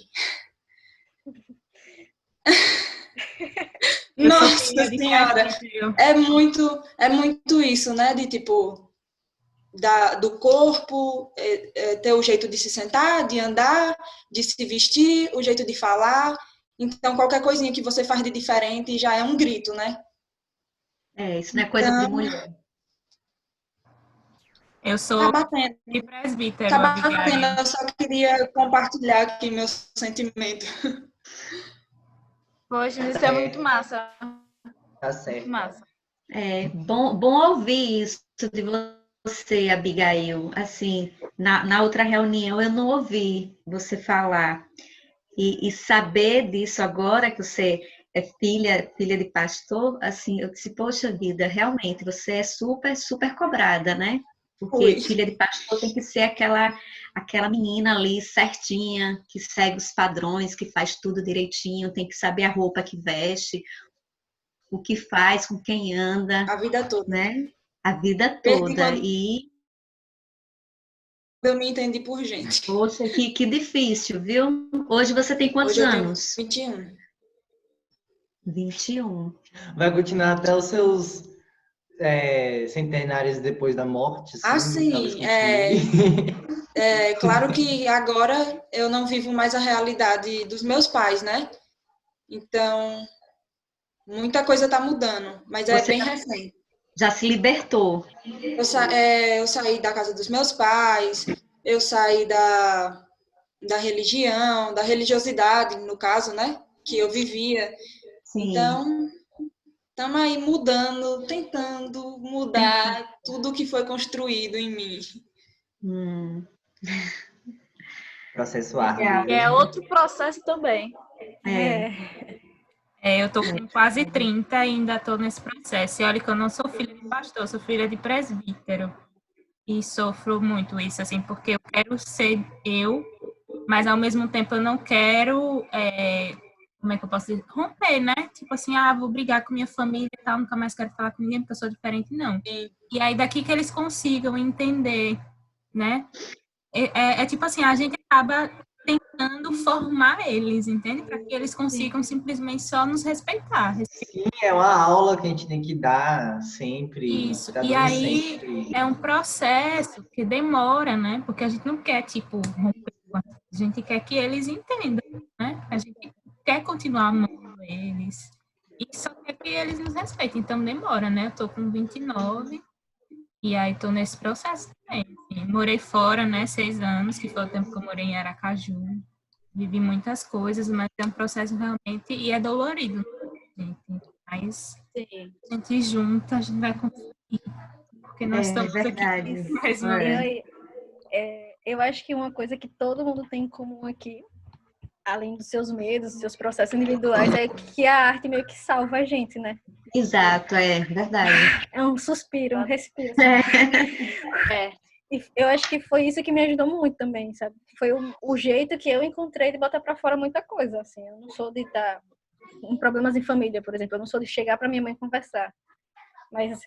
Nossa Senhora! É muito isso, né? De, tipo... do corpo, ter o jeito de se sentar, de andar, de se vestir, o jeito de falar. Então, qualquer coisinha que você faz de diferente já é um grito, né? Isso não é coisa de Então, mulher. Eu tá sou batendo, de presbítero, tá batendo. Abigail. Eu só queria compartilhar aqui meu sentimento. Poxa, isso é muito massa. Tá Muito certo. massa. É bom ouvir isso de você, Abigail. Assim, na outra reunião eu não ouvi você falar. E saber disso agora, que você é filha de pastor, assim, eu disse, poxa vida, realmente, você é super, super cobrada, né? Porque Ui. filha de pastor tem que ser aquela menina ali certinha, que segue os padrões, que faz tudo direitinho, tem que saber a roupa que veste, o que faz, com quem anda, A vida toda. né? A vida Perdi toda. quando E, eu me entendi por gente. poxa, que difícil, viu? Hoje você tem quantos Hoje eu tenho anos? 21. 21. Vai continuar até os seus centenários depois da morte, assim, talvez Assim, continue. claro que agora eu não vivo mais a realidade dos meus pais, né? Então, muita coisa tá mudando, mas é Você bem recente. já se libertou. Eu saí da casa dos meus pais, eu saí da religião, da religiosidade, no caso, né? Que eu vivia. Sim. Então, estamos aí mudando, tentando mudar tudo que foi construído em mim. Processo árduo, Legal. E é viu? outro processo também. Eu tô com quase 30 e ainda tô nesse processo. E olha que eu não sou filha de pastor, eu sou filha de presbítero. E sofro muito isso, assim, porque eu quero ser eu, mas ao mesmo tempo eu não quero, como é que eu posso dizer? Romper, né? Tipo assim, vou brigar com minha família e tal, nunca mais quero falar com ninguém porque eu sou diferente, não. E aí daqui que eles consigam entender, né? É tipo assim, a gente acaba tentando formar eles, entende? Para que eles consigam simplesmente só nos respeitar. Sim, é uma aula que a gente tem que dar sempre, Isso. tá E dando aí sempre. é um processo que demora, né? Porque a gente não quer, tipo, romper com a gente quer que eles entendam, né? A gente quer continuar amando eles. E só quer que eles nos respeitem. Então demora, né? Eu tô com 29 e aí tô nesse processo também. Assim. Morei fora, né? 6 anos, que foi o tempo que eu morei em Aracaju. Vivi muitas coisas, mas é um processo realmente e é dolorido, gente. Mas Sim. a gente junta, a gente vai conseguir. Porque nós estamos verdade. aqui mais uma vez. Eu acho que uma coisa que todo mundo tem em comum aqui, além dos seus medos, dos seus processos individuais, é que a arte meio que salva a gente, né? Exato, é verdade. É um suspiro, um respiro. É. E eu acho que foi isso que me ajudou muito também, sabe? Foi o jeito que eu encontrei de botar pra fora muita coisa, assim. Eu não sou de estar com problemas em família, por exemplo. Eu não sou de chegar pra minha mãe conversar. Mas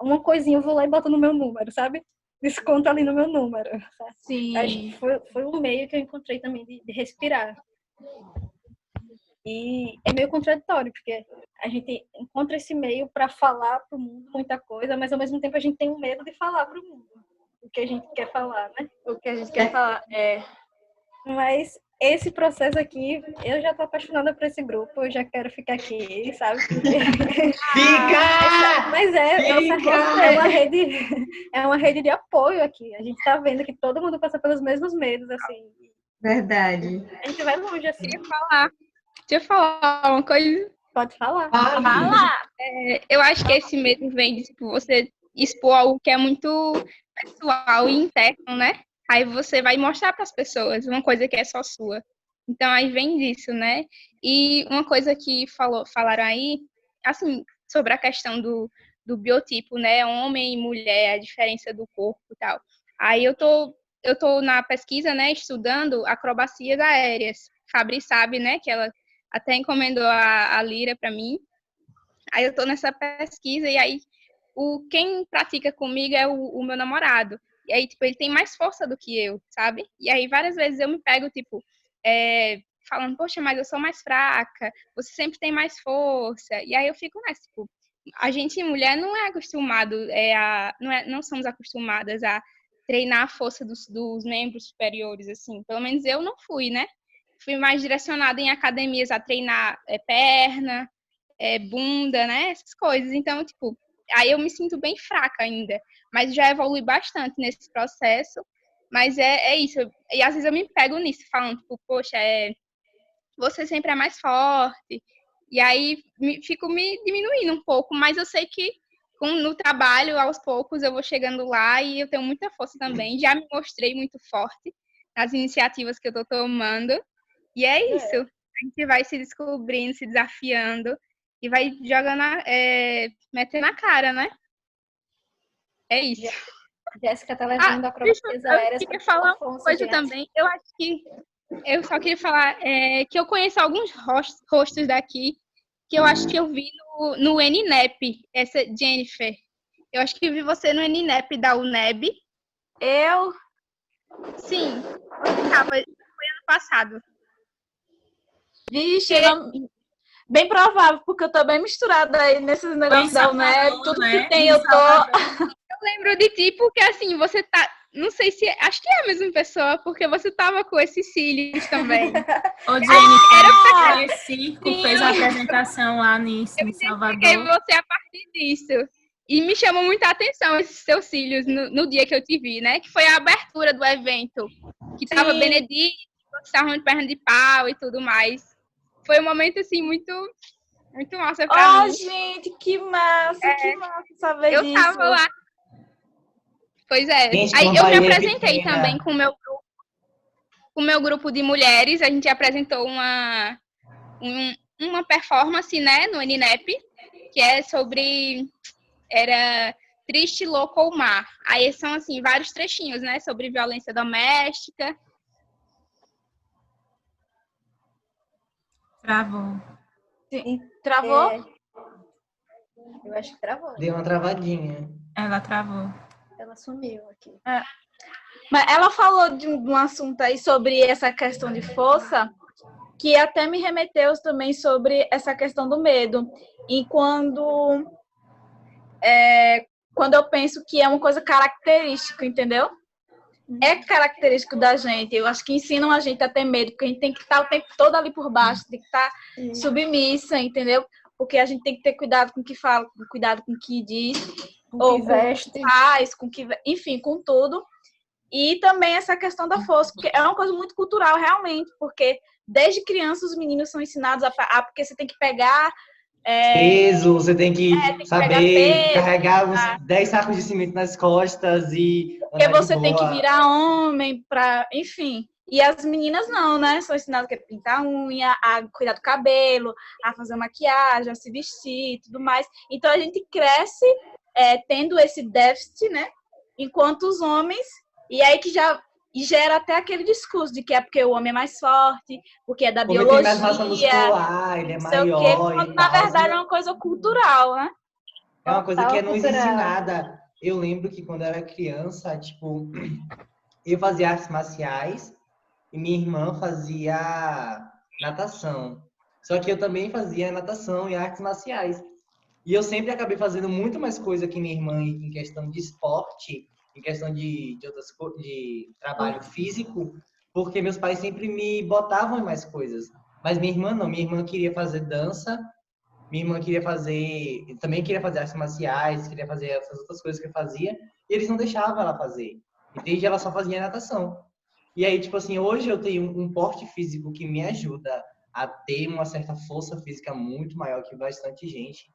uma coisinha eu vou lá e boto no meu número, sabe? Desconto ali no meu número. Sabe? Sim. Acho que foi um meio que eu encontrei também de respirar. E é meio contraditório, porque a gente encontra esse meio para falar pro mundo muita coisa, mas ao mesmo tempo a gente tem um medo de falar pro mundo o que a gente quer falar, né? O que a gente quer falar é... Mas esse processo aqui, eu já tô apaixonada por esse grupo, eu já quero ficar aqui, sabe? Fica! Mas é uma rede de apoio aqui. A gente tá vendo que todo mundo passa pelos mesmos medos, assim. Verdade. A gente vai longe, assim. Deixa eu falar uma coisa. Pode falar. Eu acho que esse medo vem de tipo, você expor algo que é muito pessoal e interno, né? Aí você vai mostrar para as pessoas uma coisa que é só sua. Então aí vem disso, né? E uma coisa que falaram aí, assim, sobre a questão do do biotipo, né? Homem e mulher, a diferença do corpo e tal. Aí eu tô na pesquisa, né, estudando acrobacias aéreas. Fabri sabe, né, que ela até encomendou a Lira para mim. Aí eu tô nessa pesquisa e aí quem pratica comigo é o meu namorado. E aí, tipo, ele tem mais força do que eu, sabe? E aí várias vezes eu me pego, tipo, falando, poxa, mas eu sou mais fraca, você sempre tem mais força. E aí eu fico nessa, tipo, a gente, mulher, não é acostumado, não somos acostumadas a treinar a força dos membros superiores, assim. Pelo menos eu não fui, né? Fui mais direcionada em academias a treinar perna, bunda, né? Essas coisas. Então, tipo, aí eu me sinto bem fraca ainda. Mas já evolui bastante nesse processo. Mas é isso. E às vezes eu me pego nisso, falando, tipo, poxa, você sempre é mais forte. E aí fico me diminuindo um pouco, mas eu sei que no trabalho, aos poucos, eu vou chegando lá e eu tenho muita força também. Já me mostrei muito forte nas iniciativas que eu tô tomando. E é isso. A gente vai se descobrindo, se desafiando e vai jogando, metendo a cara, né? É isso. Jéssica tá levando acrobacias aéreas. Eu queria falar uma coisa também. Eu acho que eu só queria falar que eu conheço alguns rostos daqui que eu acho que eu vi no NNEP, essa Jennifer. Eu acho que eu vi você no NNEP da UNEB. Eu? Sim, você tava, foi ano passado. Vixe, bem provável, porque eu tô bem misturada aí nesses negócios da UNEB, tudo né? que tem eu tô... Eu lembro de ti porque, assim, você tá... Não sei se... Acho que é a mesma pessoa, porque você tava com esses cílios também. Ô, Jennifer, era circo, fez a apresentação lá em Salvador. Eu peguei você a partir disso. E me chamou muita atenção esses seus cílios no dia que eu te vi, né? Que foi a abertura do evento. Que tava Benedito, você estava de perna de pau e tudo mais. Foi um momento, assim, muito massa pra mim. Gente, que massa saber disso. Eu tava lá. Pois é. Gente, aí eu me apresentei pequena. também com o meu grupo de mulheres. A gente apresentou uma performance, né, no NNEP, que é sobre... Era Triste, Louco ou Mar. Aí são, assim, vários trechinhos, né, sobre violência doméstica. Travou. Travou? Eu acho que travou. Deu uma travadinha. Ela travou. Ela sumiu aqui. Mas ela falou de um assunto aí sobre essa questão de força, que até me remeteu também sobre essa questão do medo. E quando eu penso que é uma coisa característica, entendeu? É característico da gente. Eu acho que ensinam a gente a ter medo, porque a gente tem que estar o tempo todo ali por baixo, tem que estar submissa, entendeu? Porque a gente tem que ter cuidado com o que fala, cuidado com o que diz, ou com o que faz, enfim, com tudo. E também essa questão da força, porque é uma coisa muito cultural, realmente, porque desde criança os meninos são ensinados porque você tem que pegar... peso, você tem que saber carregar uns 10 tá. sacos de cimento nas costas e... Porque você tem que virar homem, enfim. E as meninas não, né? São ensinadas a pintar a unha, a cuidar do cabelo, a fazer maquiagem, a se vestir e tudo mais. Então a gente cresce tendo esse déficit, né? Enquanto os homens... E aí que já gera até aquele discurso de que é porque o homem é mais forte, porque é da biologia. Ele tem mais massa muscular, ele é maior. Quando, na verdade, é uma coisa cultural, né? É uma coisa que não existe nada. Eu lembro que quando eu era criança, tipo, eu fazia artes marciais e minha irmã fazia natação. Só que eu também fazia natação e artes marciais. E eu sempre acabei fazendo muito mais coisa que minha irmã em questão de esporte, em questão de trabalho físico, porque meus pais sempre me botavam em mais coisas. Mas minha irmã não, minha irmã queria fazer dança, minha irmã também queria fazer artes marciais, queria fazer essas outras coisas que eu fazia, e eles não deixavam ela fazer. Entende? Ela só fazia natação. E aí, tipo assim, hoje eu tenho um porte físico que me ajuda a ter uma certa força física muito maior que bastante gente,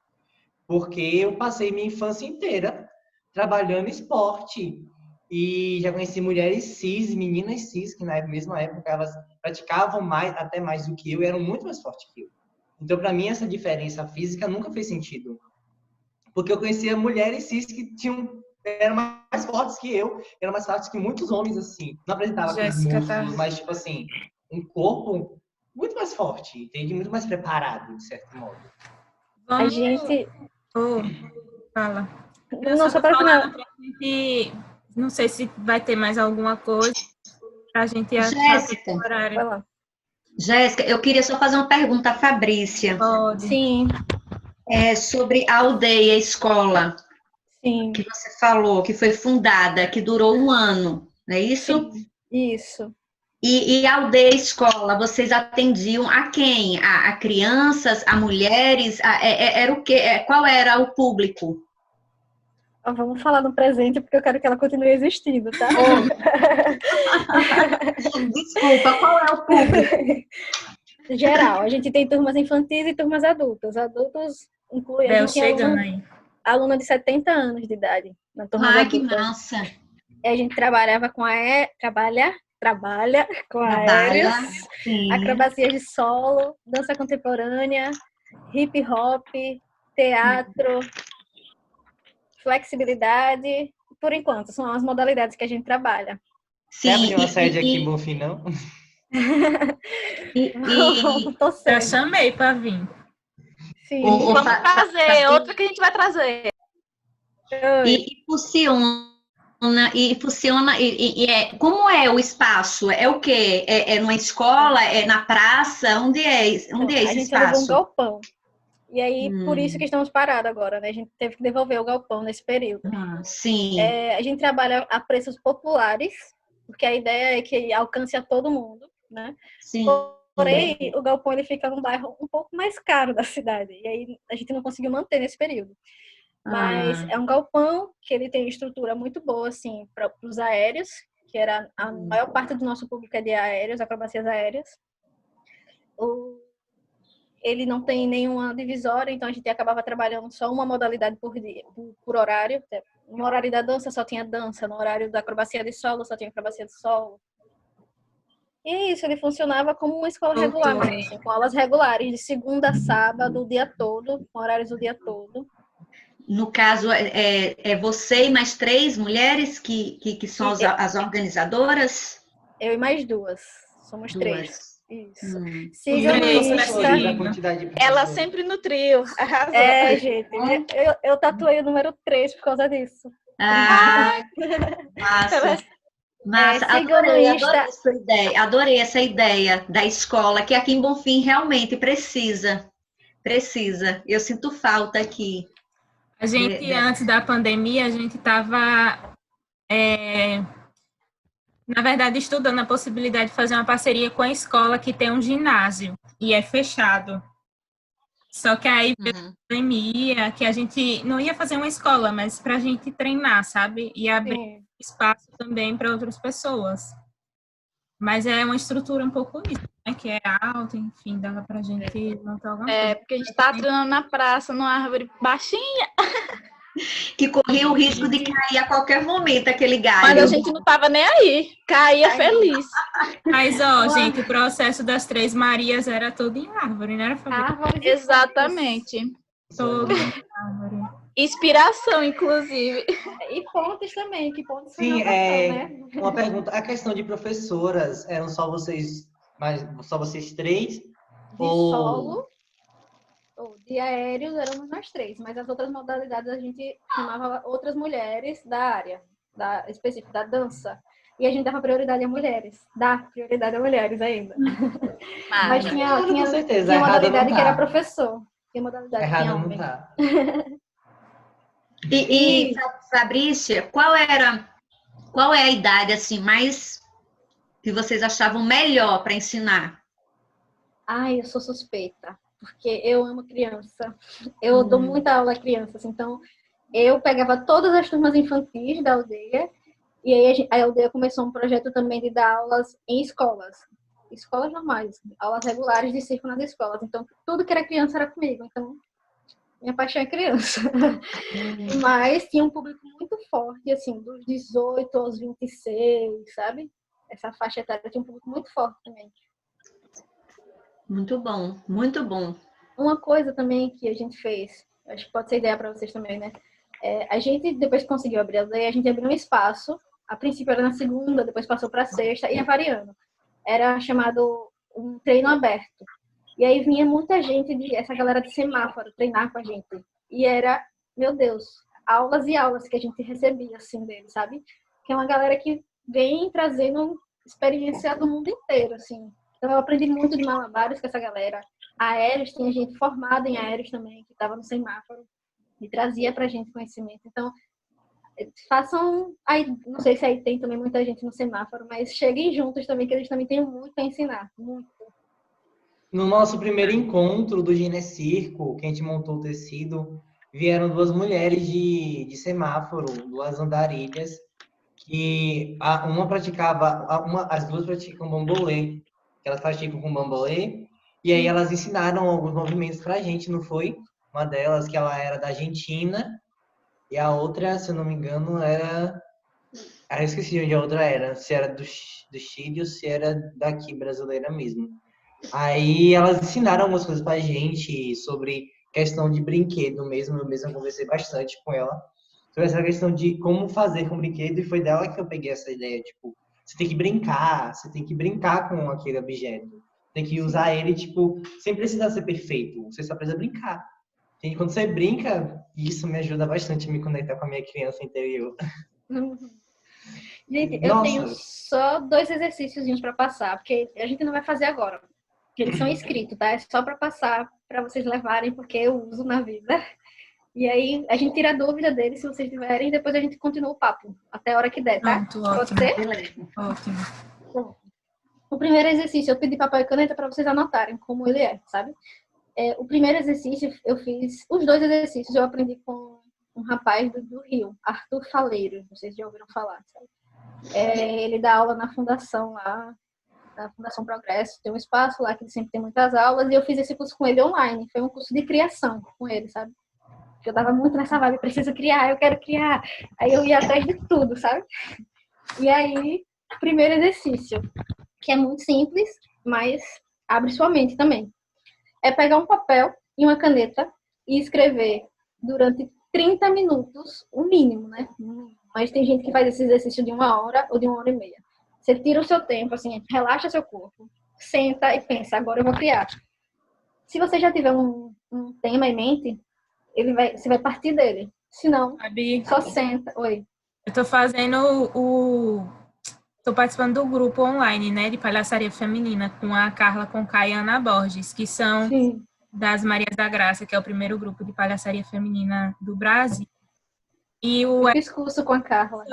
porque eu passei minha infância inteira trabalhando esporte. E já conheci mulheres cis, meninas cis, que na mesma época elas praticavam até mais do que eu e eram muito mais fortes que eu. Então, para mim, essa diferença física nunca fez sentido. porque eu conhecia mulheres cis que eram mais fortes que eu, eram mais fortes que muitos homens, assim. Não apresentava aqueles Jéssica tá. músculos, mas, tipo assim, um corpo muito mais forte, entende? Muito mais preparado, de certo modo. A Vamos. gente. Fala. Não, só para final. Não sei se vai ter mais alguma coisa pra gente Jéssica, Vai lá. Jéssica, eu queria só fazer uma pergunta à Fabrícia. Pode. Sim, Sobre a aldeia escola sim, que você falou, que foi fundada, que durou 1 ano, não é isso? sim, isso. E a aldeia escola, vocês atendiam a quem? A crianças, a mulheres? Era o quê? Qual era o público? Vamos falar no presente, porque eu quero que ela continue existindo, tá? Desculpa, qual é o público? Geral, a gente tem turmas infantis e turmas adultas. Adultos inclui a Bel, gente tem chegando aí. aluna de 70 anos de idade na turma Ai, que adulta. massa! E a gente trabalha com aéreos, sim. acrobacias de solo, dança contemporânea, hip hop, teatro, flexibilidade. Por enquanto, são as modalidades que a gente trabalha. Você abriu uma sede aqui em Bonfim, não? Tô Eu sendo. chamei pra vir. Sim. Vamos trazer, outra que a gente vai trazer. E funciona, como é o espaço? É o quê? É numa escola? É na praça? Onde é esse A gente espaço? alugou um galpão. E aí, por isso que estamos parados agora, né? A gente teve que devolver o galpão nesse período. Sim. A gente trabalha a preços populares, porque a ideia é que alcance a todo mundo, né? Sim. Porém, o galpão ele fica num bairro um pouco mais caro da cidade. E aí a gente não conseguiu manter nesse período. Mas é um galpão que ele tem estrutura muito boa, assim, para os aéreos, que era a maior parte do nosso público é de aéreos, acrobacias aéreas. Ele não tem nenhuma divisória, então a gente acabava trabalhando só uma modalidade por dia, por horário. No horário da dança só tinha dança, no horário da acrobacia de solo só tinha acrobacia de solo. E isso, ele funcionava como uma escola regular, assim, com aulas regulares, de segunda a sábado, o dia todo, com horários o dia todo. No caso, é você e mais 3 mulheres que são as organizadoras? Eu e mais 2. Somos 3. 2. Isso. Sigam no Insta. Ela sempre no trio. Arrasou. Gente. Eu tatuei o número 3 por causa disso. Massa. Massa. Adorei essa ideia da escola, que aqui em Bonfim realmente precisa. Eu sinto falta aqui. A gente, antes da pandemia, a gente estava, na verdade, estudando a possibilidade de fazer uma parceria com a escola que tem um ginásio e é fechado. Só que aí veio a pandemia, que a gente não ia fazer uma escola, mas para a gente treinar, sabe? E abrir espaço também para outras pessoas. Mas é uma estrutura um pouco isso, né? Que é alta, enfim, dava pra gente montar alguma coisa. Porque a gente tá treinando na praça, numa árvore baixinha. Que corria o risco de cair a qualquer momento aquele galho. Mas a gente não tava nem aí. Caía feliz. Mas, gente, o processo das 3 Marias era todo em árvore, né? Exatamente. Todo em árvore. Inspiração, inclusive. E pontes também, que pontes Sim, né? Uma pergunta. A questão de professoras, eram só vocês 3? Solo, de aéreos éramos nós 3, mas as outras modalidades a gente chamava outras mulheres da área, específica da dança. E a gente dava prioridade a mulheres. Dá prioridade a mulheres ainda. Mas tinha modalidade que era professor. Tinha modalidade que tinha homem. E Fabrícia, qual é a idade assim mais que vocês achavam melhor para ensinar? Eu sou suspeita, porque eu amo criança. Eu dou muita aula a crianças, então eu pegava todas as turmas infantis da aldeia e aí a aldeia começou um projeto também de dar aulas em escolas normais, aulas regulares de circo nas escolas. Então tudo que era criança era comigo. Então minha paixão é criança. Mas tinha um público muito forte, assim, dos 18 aos 26, sabe? Essa faixa etária tinha um público muito forte também. Muito bom, muito bom. Uma coisa também que a gente fez acho que pode ser ideia para vocês também, né? A gente, depois que conseguiu abrir a aldeia, a gente abriu um espaço. A princípio era na segunda, depois passou para sexta, ia variando. Era chamado um treino aberto. E aí vinha muita gente, essa galera de semáforo, treinar com a gente. E era, meu Deus, aulas e aulas que a gente recebia, assim, deles, sabe? Que é uma galera que vem trazendo experiência do mundo inteiro, assim. Então eu aprendi muito de malabares com essa galera. Aéreos, tinha gente formada em aéreos também, que estava no semáforo e trazia pra gente conhecimento. Então, façam, aí, não sei se aí tem também muita gente no semáforo, mas cheguem juntos também, que eles também têm muito a ensinar, muito. No nosso primeiro encontro do Ginecirco, que a gente montou o tecido, vieram duas mulheres de semáforo, duas andarilhas, que uma praticava, as duas praticam bambolê, que elas praticam com bambolê, e aí elas ensinaram alguns movimentos pra gente, não foi? Uma delas, que ela era da Argentina, e a outra, se eu não me engano, era... Eu esqueci onde a outra era, se era do Chile ou se era daqui, brasileira mesmo. Aí elas ensinaram algumas coisas pra gente sobre questão de brinquedo mesmo. Eu mesmo conversei bastante com ela sobre essa questão de como fazer com brinquedo, e foi dela que eu peguei essa ideia. Tipo, você tem que brincar com aquele objeto. Tem que usar ele, tipo, sem precisar ser perfeito. Você só precisa brincar. E quando você brinca, isso me ajuda bastante a me conectar com a minha criança interior. Gente, eu tenho só 2 exercícios para passar, porque a gente não vai fazer agora. Eles são escritos, tá? É só para passar, para vocês levarem, porque eu uso na vida. E aí a gente tira a dúvida deles, se vocês tiverem, e depois a gente continua o papo, até a hora que der, tá? Pronto, Pode ótimo. ser? Ótimo. Bom, o primeiro exercício, eu pedi papel e caneta para vocês anotarem como ele é, sabe? O primeiro exercício, eu fiz... Os 2 exercícios eu aprendi com um rapaz do Rio, Arthur Faleiro, vocês já ouviram falar, sabe? Ele dá aula na fundação lá, na Fundação Progresso, tem um espaço lá que ele sempre tem muitas aulas, e eu fiz esse curso com ele online, foi um curso de criação com ele, sabe? Eu tava muito nessa vibe, preciso criar, eu quero criar, aí eu ia atrás de tudo, sabe? E aí, primeiro exercício, que é muito simples, mas abre sua mente também, é pegar um papel e uma caneta e escrever durante 30 minutos, o mínimo, né? Mas tem gente que faz esse exercício de 1 hora ou de 1 hora e meia. Você tira o seu tempo, assim, relaxa seu corpo, senta e pensa, agora eu vou criar. Se você já tiver um tema em mente, você vai partir dele. Se não, só senta. Oi. Eu tô fazendo Tô participando do grupo online, né, de palhaçaria feminina, com a Carla Conká e a Ana Borges, que são das Marias da Graça, que é o primeiro grupo de palhaçaria feminina do Brasil. E eu fiz curso com a Carla.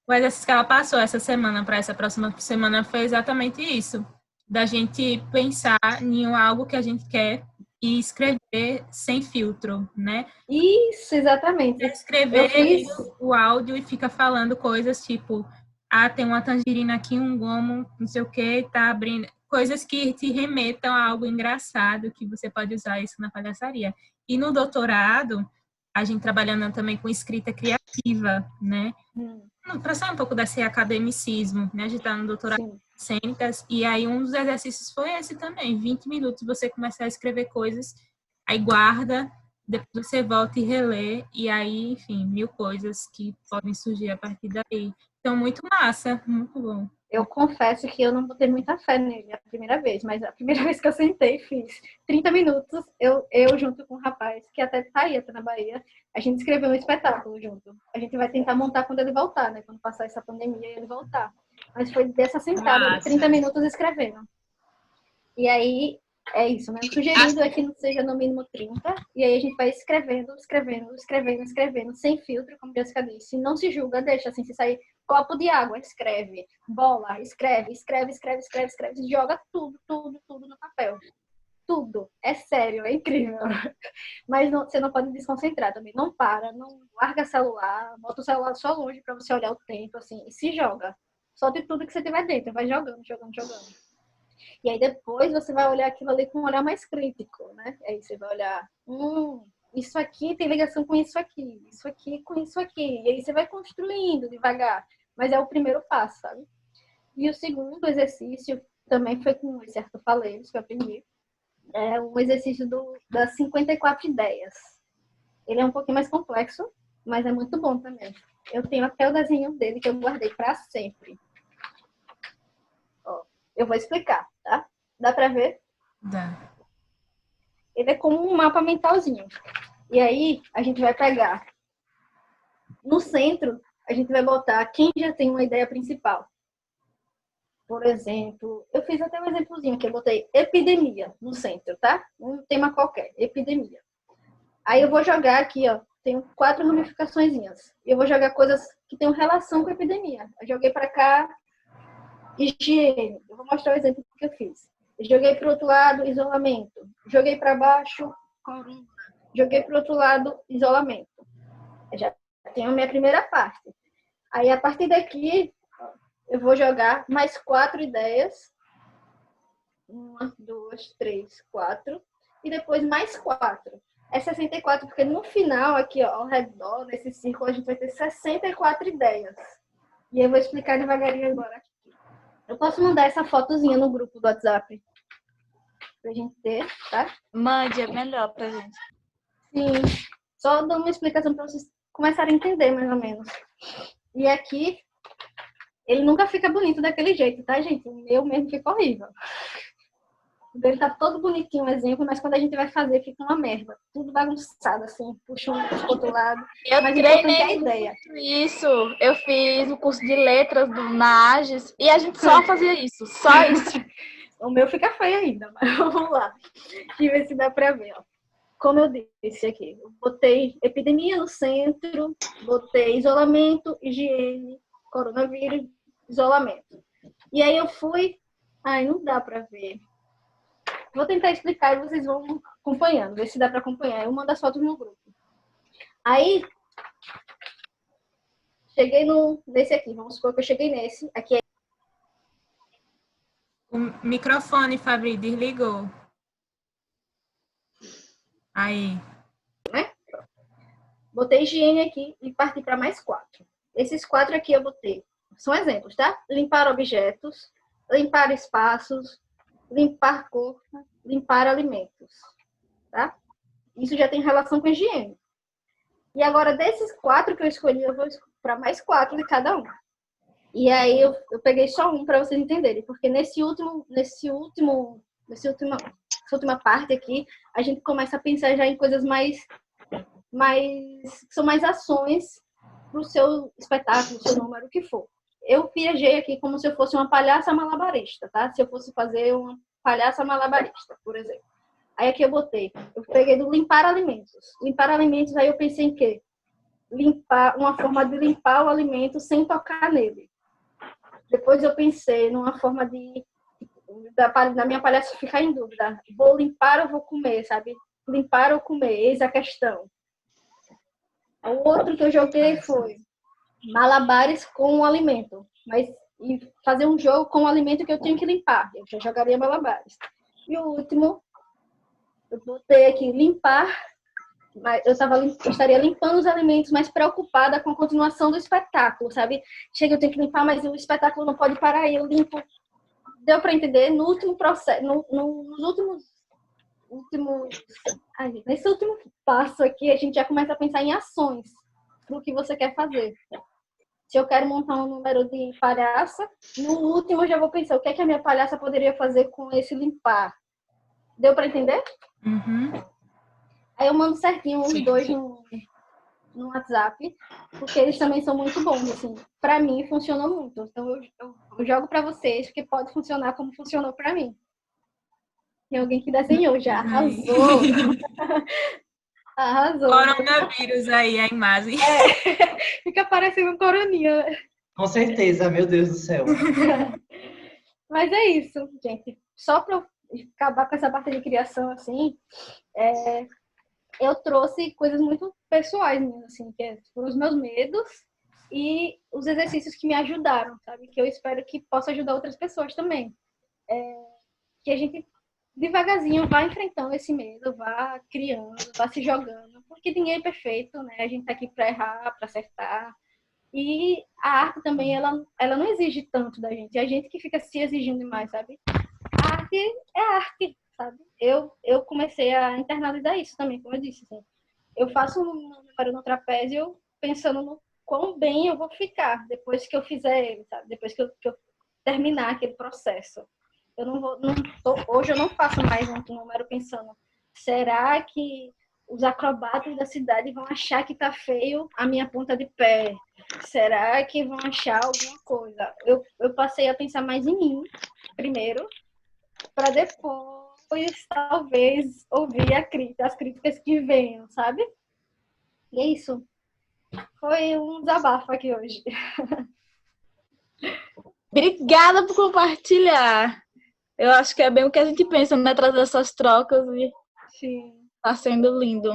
O exercício que ela passou essa semana para essa próxima semana foi exatamente isso, da gente pensar em algo que a gente quer e escrever sem filtro, né? Isso, exatamente. Escrever o áudio e fica falando coisas tipo, tem uma tangerina aqui, um gomo, não sei o que, tá abrindo. Coisas que te remetam a algo engraçado, que você pode usar isso na palhaçaria. E no doutorado, a gente trabalhando também com escrita criativa, né? Para sair um pouco desse academicismo, né? A gente tá no doutorado cênicas, e aí um dos exercícios foi esse também, 20 minutos você começar a escrever coisas, aí guarda, depois você volta e relê, e aí, enfim, 1000 coisas que podem surgir a partir daí. Então, muito massa, muito bom. Eu confesso que eu não botei muita fé nele a primeira vez, mas a primeira vez que eu sentei e fiz 30 minutos, eu junto com um rapaz, que até tá aí, até na Bahia, a gente escreveu um espetáculo junto. A gente vai tentar montar quando ele voltar, né? Quando passar essa pandemia e ele voltar. Mas foi dessa sentada de 30 minutos escrevendo. E aí, é isso, né? O sugerido é que não seja no mínimo 30, e aí a gente vai escrevendo, sem filtro, como a Jessica disse. Não se julga, deixa assim, se sair copo de água, escreve, bola, escreve, joga tudo no papel. Tudo. É sério, é incrível. Mas você não pode desconcentrar também. Não para, não larga celular, bota o celular só longe para você olhar o tempo, assim, e se joga. Só de tudo que você tiver dentro, vai jogando. E aí depois você vai olhar aquilo ali com um olhar mais crítico, né? Aí você vai olhar, isso aqui tem ligação com isso aqui com isso aqui. E aí você vai construindo devagar. Mas é o primeiro passo, sabe? E o segundo exercício também foi com esse Arthur Faleiros que eu aprendi. É um exercício das 54 ideias. Ele é um pouquinho mais complexo, mas é muito bom também. Eu tenho até o desenho dele que eu guardei para sempre. Ó, eu vou explicar, tá? Dá para ver? Dá. Ele é como um mapa mentalzinho. E aí, a gente vai pegar. No centro, a gente vai botar quem já tem uma ideia principal. Por exemplo, eu fiz até um exemplozinho aqui. Eu botei epidemia no centro, tá? Um tema qualquer, epidemia. Aí eu vou jogar aqui, ó. Tenho 4 ramificaçõezinhas. Eu vou jogar coisas que tenham relação com a epidemia. Eu joguei para cá higiene. Eu vou mostrar o exemplo que eu fiz. Eu joguei para o outro lado, isolamento. Joguei para baixo, corona. Joguei para o outro lado, isolamento. Eu já tenho a minha primeira parte. Aí, a partir daqui, eu vou jogar mais 4 ideias. 1, 2, 3, 4. E depois mais 4. É 64, porque no final, aqui, ó, ao redor, nesse círculo, a gente vai ter 64 ideias. E eu vou explicar devagarinho agora. Eu posso mandar essa fotozinha no grupo do WhatsApp pra gente ter, tá? Mande, é melhor pra gente. Sim. Só dou uma explicação pra vocês começarem a entender, mais ou menos. E aqui, ele nunca fica bonito daquele jeito, tá, gente? O meu mesmo fica horrível. O dele tá todo bonitinho, um exemplo, mas quando a gente vai fazer, fica uma merda. Tudo bagunçado, assim, puxa um pro outro lado. Eu Mas treinei a ideia. isso. Eu fiz o curso de letras na AGES e a gente só fazia isso. Só isso. O meu fica feio ainda, mas vamos lá. Deixa eu ver se dá pra ver, ó. Como eu disse aqui, eu botei epidemia no centro, botei isolamento, higiene, coronavírus, isolamento. E aí eu fui... Ai, não dá pra ver. Vou tentar explicar e vocês vão acompanhando, ver se dá para acompanhar. Eu mando as fotos no grupo. Aí, cheguei nesse aqui. Vamos supor que eu cheguei nesse. Aqui é... O microfone, Fabri, desligou. Aí. Né? Botei higiene aqui e parti para mais 4. Esses 4 aqui eu botei. São exemplos, tá? Limpar objetos, limpar espaços, limpar corpo, limpar alimentos, tá? Isso já tem relação com higiene. E agora, desses 4 que eu escolhi, eu vou para mais 4 de cada um. E aí, eu peguei só um para vocês entenderem, porque nessa última parte aqui, a gente começa a pensar já em coisas que são mais ações para o seu espetáculo, seu número, o que for. Eu viajei aqui como se eu fosse uma palhaça malabarista, tá? Se eu fosse fazer uma palhaça malabarista, por exemplo. Aí aqui eu peguei do limpar alimentos. Limpar alimentos, aí eu pensei em quê? Uma forma de limpar o alimento sem tocar nele. Depois eu pensei numa forma da minha palhaça ficar em dúvida. Vou limpar ou vou comer, sabe? Limpar ou comer, eis a questão. O outro que eu joguei foi malabares com o alimento, e fazer um jogo com o alimento que eu tenho que limpar. Eu já jogaria malabares. E o último, eu botei aqui limpar, mas eu estaria limpando os alimentos, mas preocupada com a continuação do espetáculo, sabe? Chega, eu tenho que limpar, mas o espetáculo não pode parar, aí eu limpo. Deu para entender? No último processo, nesse último passo aqui, a gente já começa a pensar em ações do que você quer fazer. Se eu quero montar um número de palhaça, no último eu já vou pensar o que é que a minha palhaça poderia fazer com esse limpar. Deu para entender? Uhum. Aí eu mando certinho os dois no WhatsApp, porque eles também são muito bons, assim. Para mim, funcionou muito. Então, eu jogo para vocês, porque pode funcionar como funcionou para mim. Tem alguém que desenhou já. Arrasou! Arrasou. Coronavírus aí, a imagem. Fica parecendo um coroninha. Com certeza, meu Deus do céu. Mas é isso, gente. Só para acabar com essa parte de criação, assim, eu trouxe coisas muito pessoais, assim, que foram os meus medos e os exercícios que me ajudaram, sabe? Que eu espero que possa ajudar outras pessoas também. Que a gente devagarzinho vá enfrentando esse medo, vá criando, vá se jogando, porque ninguém é perfeito, né? A gente tá aqui para errar, para acertar. E a arte também, ela não exige tanto da gente. É a gente que fica se exigindo demais, sabe? A arte é arte, sabe? Eu comecei a internalizar isso também, como eu disse, assim. eu faço um número no trapézio pensando no quão bem eu vou ficar depois que eu fizer ele, sabe? Depois que eu terminar aquele processo. Eu não vou, hoje eu não faço mais um número pensando, será que os acrobatas da cidade vão achar que tá feio a minha ponta de pé? Será que vão achar alguma coisa? Eu passei a pensar mais em mim, primeiro, para depois, talvez, ouvir as críticas que venham, sabe? E é isso. Foi um desabafo aqui hoje. Obrigada por compartilhar. Eu acho que é bem o que a gente pensa, né? Trazer essas trocas e Sim. tá sendo lindo.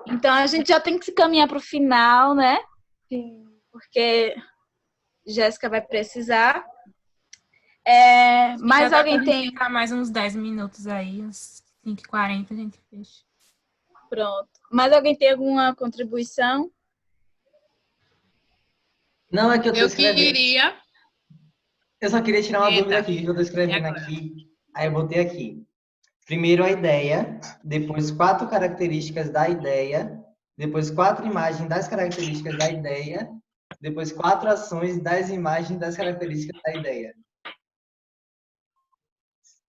Então, a gente já tem que se caminhar para o final, né? Sim. Porque Jéssica vai precisar. Mais Já alguém dá pra tem... ficar mais uns 10 minutos aí, uns 5h40 a gente fecha. Pronto. Mais alguém tem alguma contribuição? Não, é que eu tô Eu escrevendo. queria. Eu só queria tirar uma Eita. dúvida aqui, que eu tô escrevendo aqui. Aí eu botei aqui. Primeiro a ideia, depois 4 características da ideia, depois 4 imagens das características da ideia, depois 4 ações das imagens das características da ideia.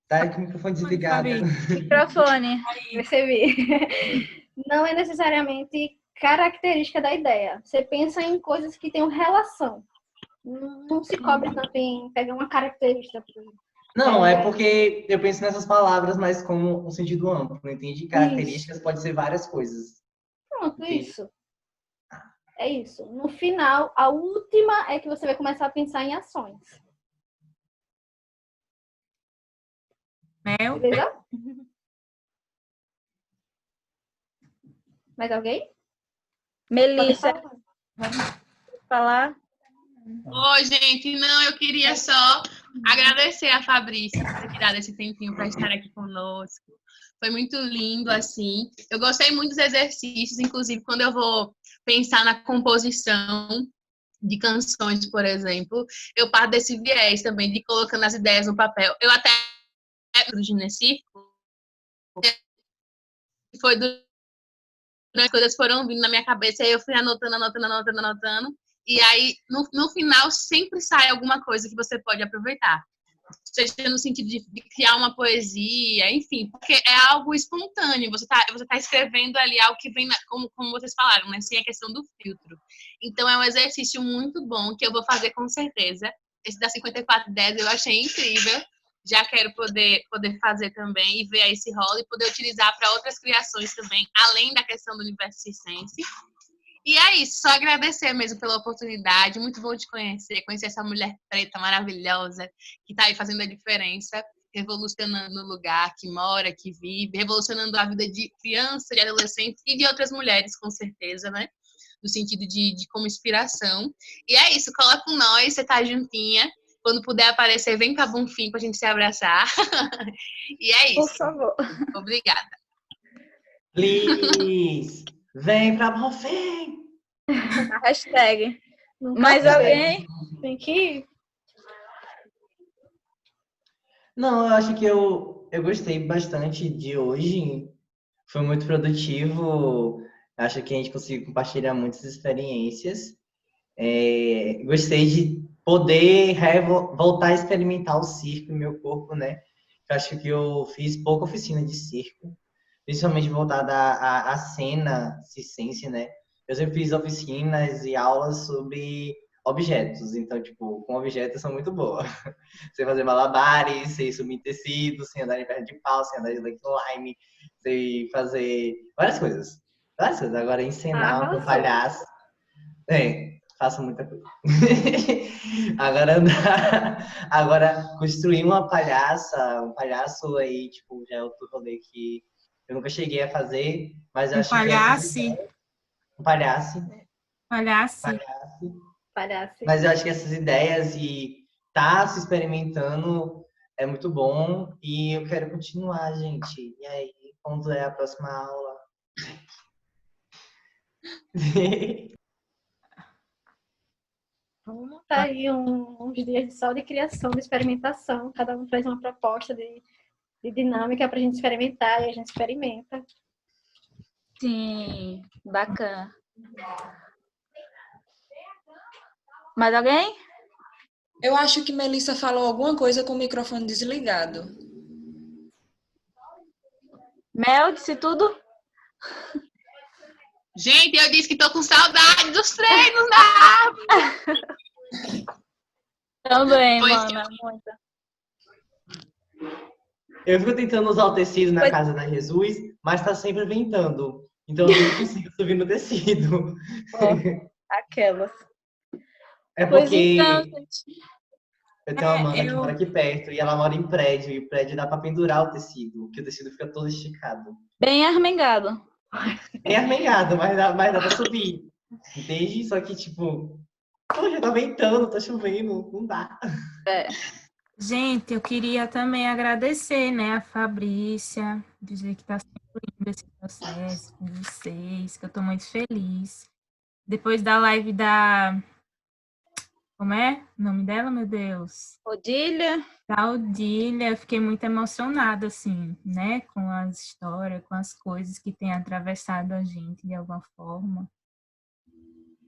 Tá com o microfone desligado. Microfone. Percebi. Não é necessariamente característica da ideia. Você pensa em coisas que tenham relação. Não se cobre tanto em pegar uma característica. Não, é porque eu penso nessas palavras, mas como um sentido amplo, entende? Características pode ser várias coisas. Pronto, Entendi. isso. É isso. No final, a última é que você vai começar a pensar em ações. Mel? Beleza? Mais alguém? Melissa, falar? Oi, gente, não, eu queria só agradecer a Fabrícia por ter tirado esse tempinho para estar aqui conosco. Foi muito lindo, assim. Eu gostei muito dos exercícios, inclusive quando eu vou pensar na composição de canções, por exemplo, eu parto desse viés também, de colocando as ideias no papel. Eu até do nesse foi durante as coisas foram vindo na minha cabeça, e aí eu fui anotando. E aí, no final, sempre sai alguma coisa que você pode aproveitar. Seja no sentido de criar uma poesia, enfim, porque é algo espontâneo. Você tá escrevendo ali algo que vem, como vocês falaram, né? Sem a questão do filtro. Então, é um exercício muito bom que eu vou fazer com certeza. Esse da 5410 eu achei incrível. Já quero poder fazer também e ver aí se rola e poder utilizar para outras criações também, além da questão do universo circense. E é isso, só agradecer mesmo pela oportunidade, muito bom te conhecer essa mulher preta maravilhosa que está aí fazendo a diferença, revolucionando o lugar que mora, que vive, revolucionando a vida de criança, de adolescente e de outras mulheres, com certeza, né? No sentido de como inspiração. E é isso, cola com nós, você tá juntinha. Quando puder aparecer, vem pra Bonfim pra gente se abraçar. E é isso. Por favor. Obrigada. Liz, vem pra Bonfim! A hashtag. Mais alguém? Tem que ir. Não, eu acho que eu gostei bastante de hoje. Foi muito produtivo. Acho que a gente conseguiu compartilhar muitas experiências. Gostei de poder voltar a experimentar o circo no meu corpo, né? Eu acho que eu fiz pouca oficina de circo, principalmente voltada à cena circense, né? Eu sempre fiz oficinas e aulas sobre objetos, então, tipo, com objetos são muito boas. Sei fazer malabares, sei subir tecido, sei andar em perna de pau, sei andar de slackline, sei fazer várias coisas. Várias coisas. Agora, encenar com palhaço. Faço muita coisa. Agora, construir um palhaço aí, tipo, já é outro rolê que eu nunca cheguei a fazer, mas eu acho palhaço. Mas eu acho que essas ideias e tá se experimentando é muito bom e eu quero continuar, gente. E aí, quando é a próxima aula? Vamos montar aí uns dias de só de criação, de experimentação. Cada um traz uma proposta de dinâmica para a gente experimentar e a gente experimenta. Sim, bacana. Mais alguém? Eu acho que Melissa falou alguma coisa com o microfone desligado. Mel, disse tudo? Gente, eu disse que tô com saudade dos treinos da Também, Pois mana, muita. Eu fico tentando usar o tecido na casa da Jesus, mas tá sempre ventando. Então eu não consigo subir no tecido. Aquelas. É Pois porque então, gente. eu tenho uma mana que eu- mora aqui perto e ela mora em prédio, e o prédio dá pra pendurar o tecido, que o tecido fica todo esticado. Bem armengado. É armengado, mas dá pra subir. Entende? Só que, tipo, poxa, tá ventando, tá chovendo, não dá. Gente, eu queria também agradecer, né, a Fabrícia, dizer que está sempre lindo esse processo com vocês, que eu estou muito feliz. Depois da live da... Como é o nome dela, meu Deus? Odília. Da Odília, eu fiquei muito emocionada, assim, né, com as histórias, com as coisas que têm atravessado a gente de alguma forma.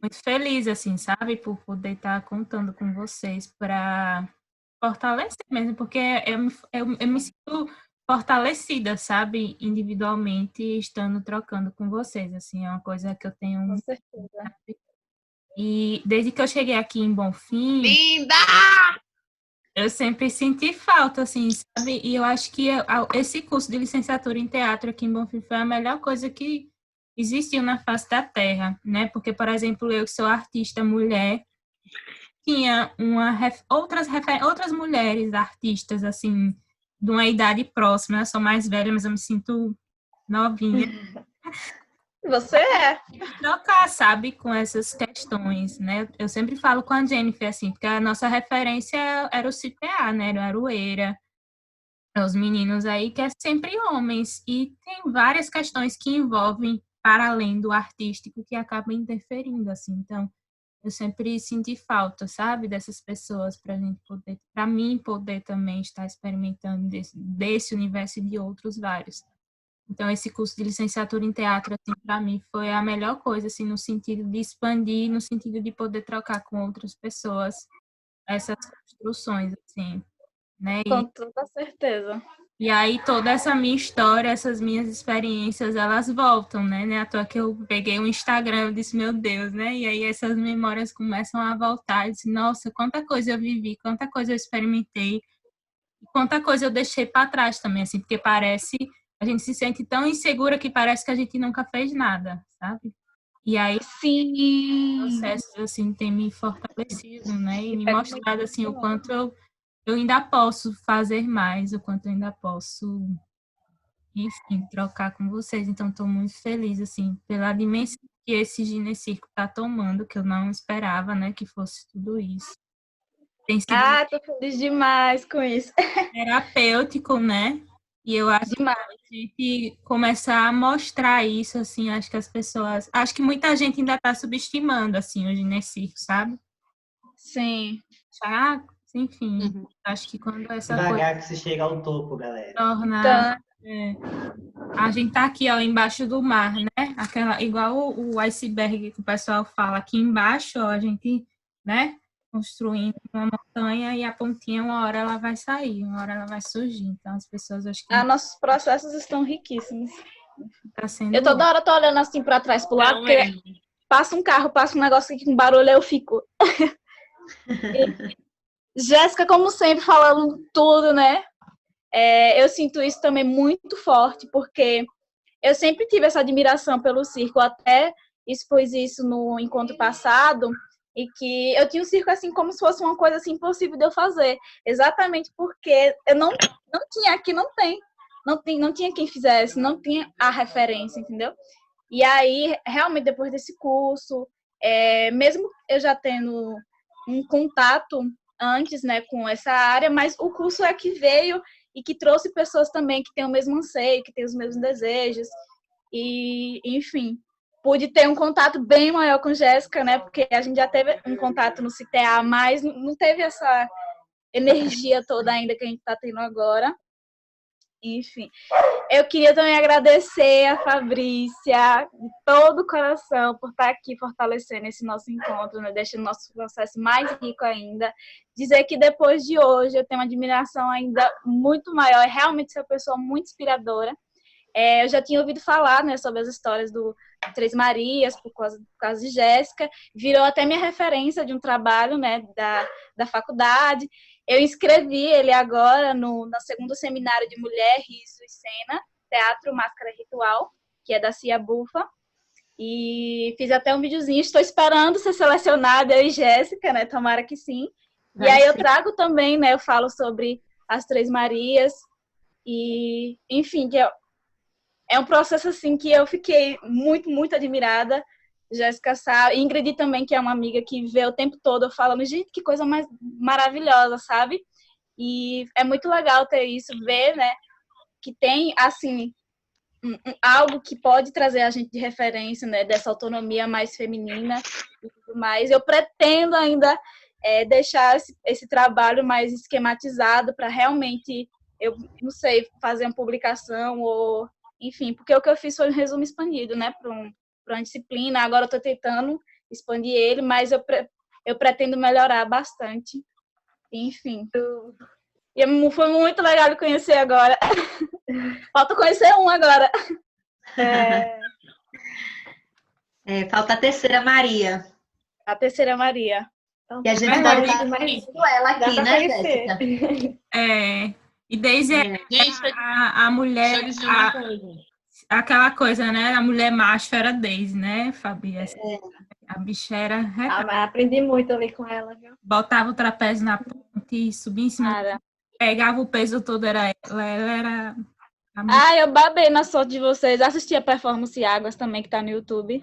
Muito feliz, assim, sabe, por poder estar contando com vocês para fortalecer mesmo, porque eu me sinto fortalecida, sabe, individualmente, estando trocando com vocês, assim, é uma coisa que eu tenho... Com certeza. E desde que eu cheguei aqui em Bonfim, linda! eu sempre senti falta, assim, sabe, e eu acho que esse curso de licenciatura em teatro aqui em Bonfim foi a melhor coisa que existiu na face da Terra, né, porque, por exemplo, eu que sou artista mulher, tinha outras mulheres artistas, assim, de uma idade próxima. Eu sou mais velha, mas eu me sinto novinha. Você é. Trocar, sabe, com essas questões, né? Eu sempre falo com a Jennifer, assim, porque a nossa referência era o CTA, né? Era o Aroeira, os meninos aí, que é sempre homens. E tem várias questões que envolvem, para além do artístico, que acabam interferindo, assim. Então, eu sempre senti falta, sabe, dessas pessoas para mim poder também estar experimentando desse universo e de outros vários. Então, esse curso de licenciatura em teatro, assim, para mim foi a melhor coisa, assim, no sentido de expandir, no sentido de poder trocar com outras pessoas essas construções, assim, né? Com toda certeza. E aí toda essa minha história, essas minhas experiências, elas voltam, né? Não é à toa que eu peguei o Instagram, eu disse, meu Deus, né? E aí essas memórias começam a voltar, eu disse, nossa, quanta coisa eu vivi, quanta coisa eu experimentei, quanta coisa eu deixei para trás também, assim, porque parece, a gente se sente tão insegura que parece que a gente nunca fez nada, sabe? E aí Sim. os processos, assim, têm me fortalecido, né? E me mostrado, assim, o quanto eu ainda posso fazer mais, o quanto eu ainda posso, enfim, trocar com vocês. Então, estou muito feliz, assim, pela dimensão que esse Ginecirco está tomando, que eu não esperava, né, que fosse tudo isso. Tem sido Tô feliz demais com isso. terapêutico, né? E eu acho Demais. que a gente começar a mostrar isso, assim, acho que as pessoas... Acho que muita gente ainda está subestimando, assim, o Ginecirco, sabe? Sim. Enfim, acho que quando essa coisa Devagar que se chega ao topo, galera. torna... A gente tá aqui, ó, embaixo do mar, né? Igual o iceberg que o pessoal fala. Aqui embaixo, ó, a gente, né? Construindo uma montanha e a pontinha, uma hora ela vai sair, uma hora ela vai surgir. Então, as pessoas, acho que Nossos processos estão riquíssimos. tá sendo... Eu toda hora tô olhando assim pra trás, pro lado, porque passa um carro, passa um negócio aqui com barulho, aí eu fico... Jéssica, como sempre, falando tudo, né? Eu sinto isso também muito forte, porque eu sempre tive essa admiração pelo circo, até expus isso no encontro passado, e que eu tinha o circo assim como se fosse uma coisa assim impossível de eu fazer, exatamente porque eu não tinha, aqui não tinha quem fizesse, não tinha a referência, entendeu? E aí, realmente, depois desse curso, mesmo eu já tendo um contato antes, né, com essa área, mas o curso é que veio e que trouxe pessoas também que têm o mesmo anseio, que têm os mesmos desejos, e, enfim, pude ter um contato bem maior com Jéssica, né, porque a gente já teve um contato no CTA, mas não teve essa energia toda ainda que a gente está tendo agora. enfim. Eu queria também agradecer a Fabrícia de todo o coração por estar aqui fortalecendo esse nosso encontro, né? Deixando o nosso processo mais rico ainda. Dizer que depois de hoje eu tenho uma admiração ainda muito maior. É realmente ser uma pessoa muito inspiradora. Eu já tinha ouvido falar, né, sobre as histórias do Três Marias, por causa de Jéssica. Virou até minha referência de um trabalho, né, da faculdade. Eu inscrevi ele agora no segundo seminário de Mulher, Riso e Cena, Teatro, Máscara e Ritual, que é da Cia Bufa. E fiz até um videozinho. Estou esperando ser selecionada, eu e Jéssica, né? Tomara que sim. E aí eu trago também, né? Eu falo sobre as Três Marias. E, enfim, que é um processo assim que eu fiquei muito, muito admirada. Jéssica sabe, Ingrid também, que é uma amiga que vê o tempo todo eu falando, gente, que coisa mais maravilhosa, sabe? E é muito legal ter isso, ver, né, que tem, assim, algo que pode trazer a gente de referência, né, dessa autonomia mais feminina e tudo mais. Eu pretendo ainda deixar esse trabalho mais esquematizado para realmente, eu não sei, fazer uma publicação ou, enfim, porque o que eu fiz foi um resumo expandido, né, para uma disciplina. Agora eu estou tentando expandir ele, mas eu pretendo melhorar bastante. Enfim. E foi muito legal de conhecer agora. Falta conhecer um agora. Falta a terceira Maria. A terceira Maria. Então, E a gente pode estar conhecendo ela aqui, né, Jéssica? E Daisy Gente, a mulher, deixa eu dizer uma coisa. aquela coisa, né? A mulher macho era Daisy, né, Fabi? A bicha era... aprendi muito ali com ela, viu? Botava o trapézio na ponte, subia em cima, pegava o peso todo, era ela. Ela era... eu babei na sorte de vocês. Assisti a Performance Águas também, que tá no YouTube.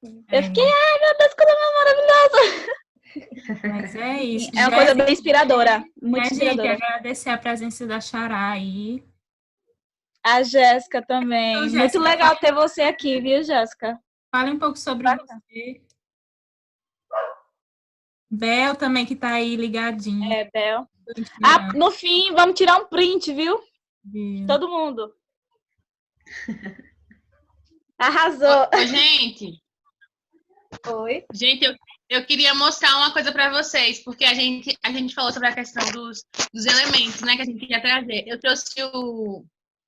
Eu fiquei, ai, meu Deus, coisa maravilhosa! Mas é isso. É uma coisa bem inspiradora. Muito inspiradora. Gente, agradecer a presença da Xará aí. A Jéssica também. Então, Jéssica, muito legal ter você aqui, viu, Jéssica? Fale um pouco sobre você. Bel também, que tá aí ligadinha. Bel. No fim, vamos tirar um print, viu? Todo mundo. Arrasou. Ô, gente. Oi. Gente, eu queria mostrar uma coisa para vocês, porque a gente falou sobre a questão dos elementos, né, que a gente queria trazer. Eu trouxe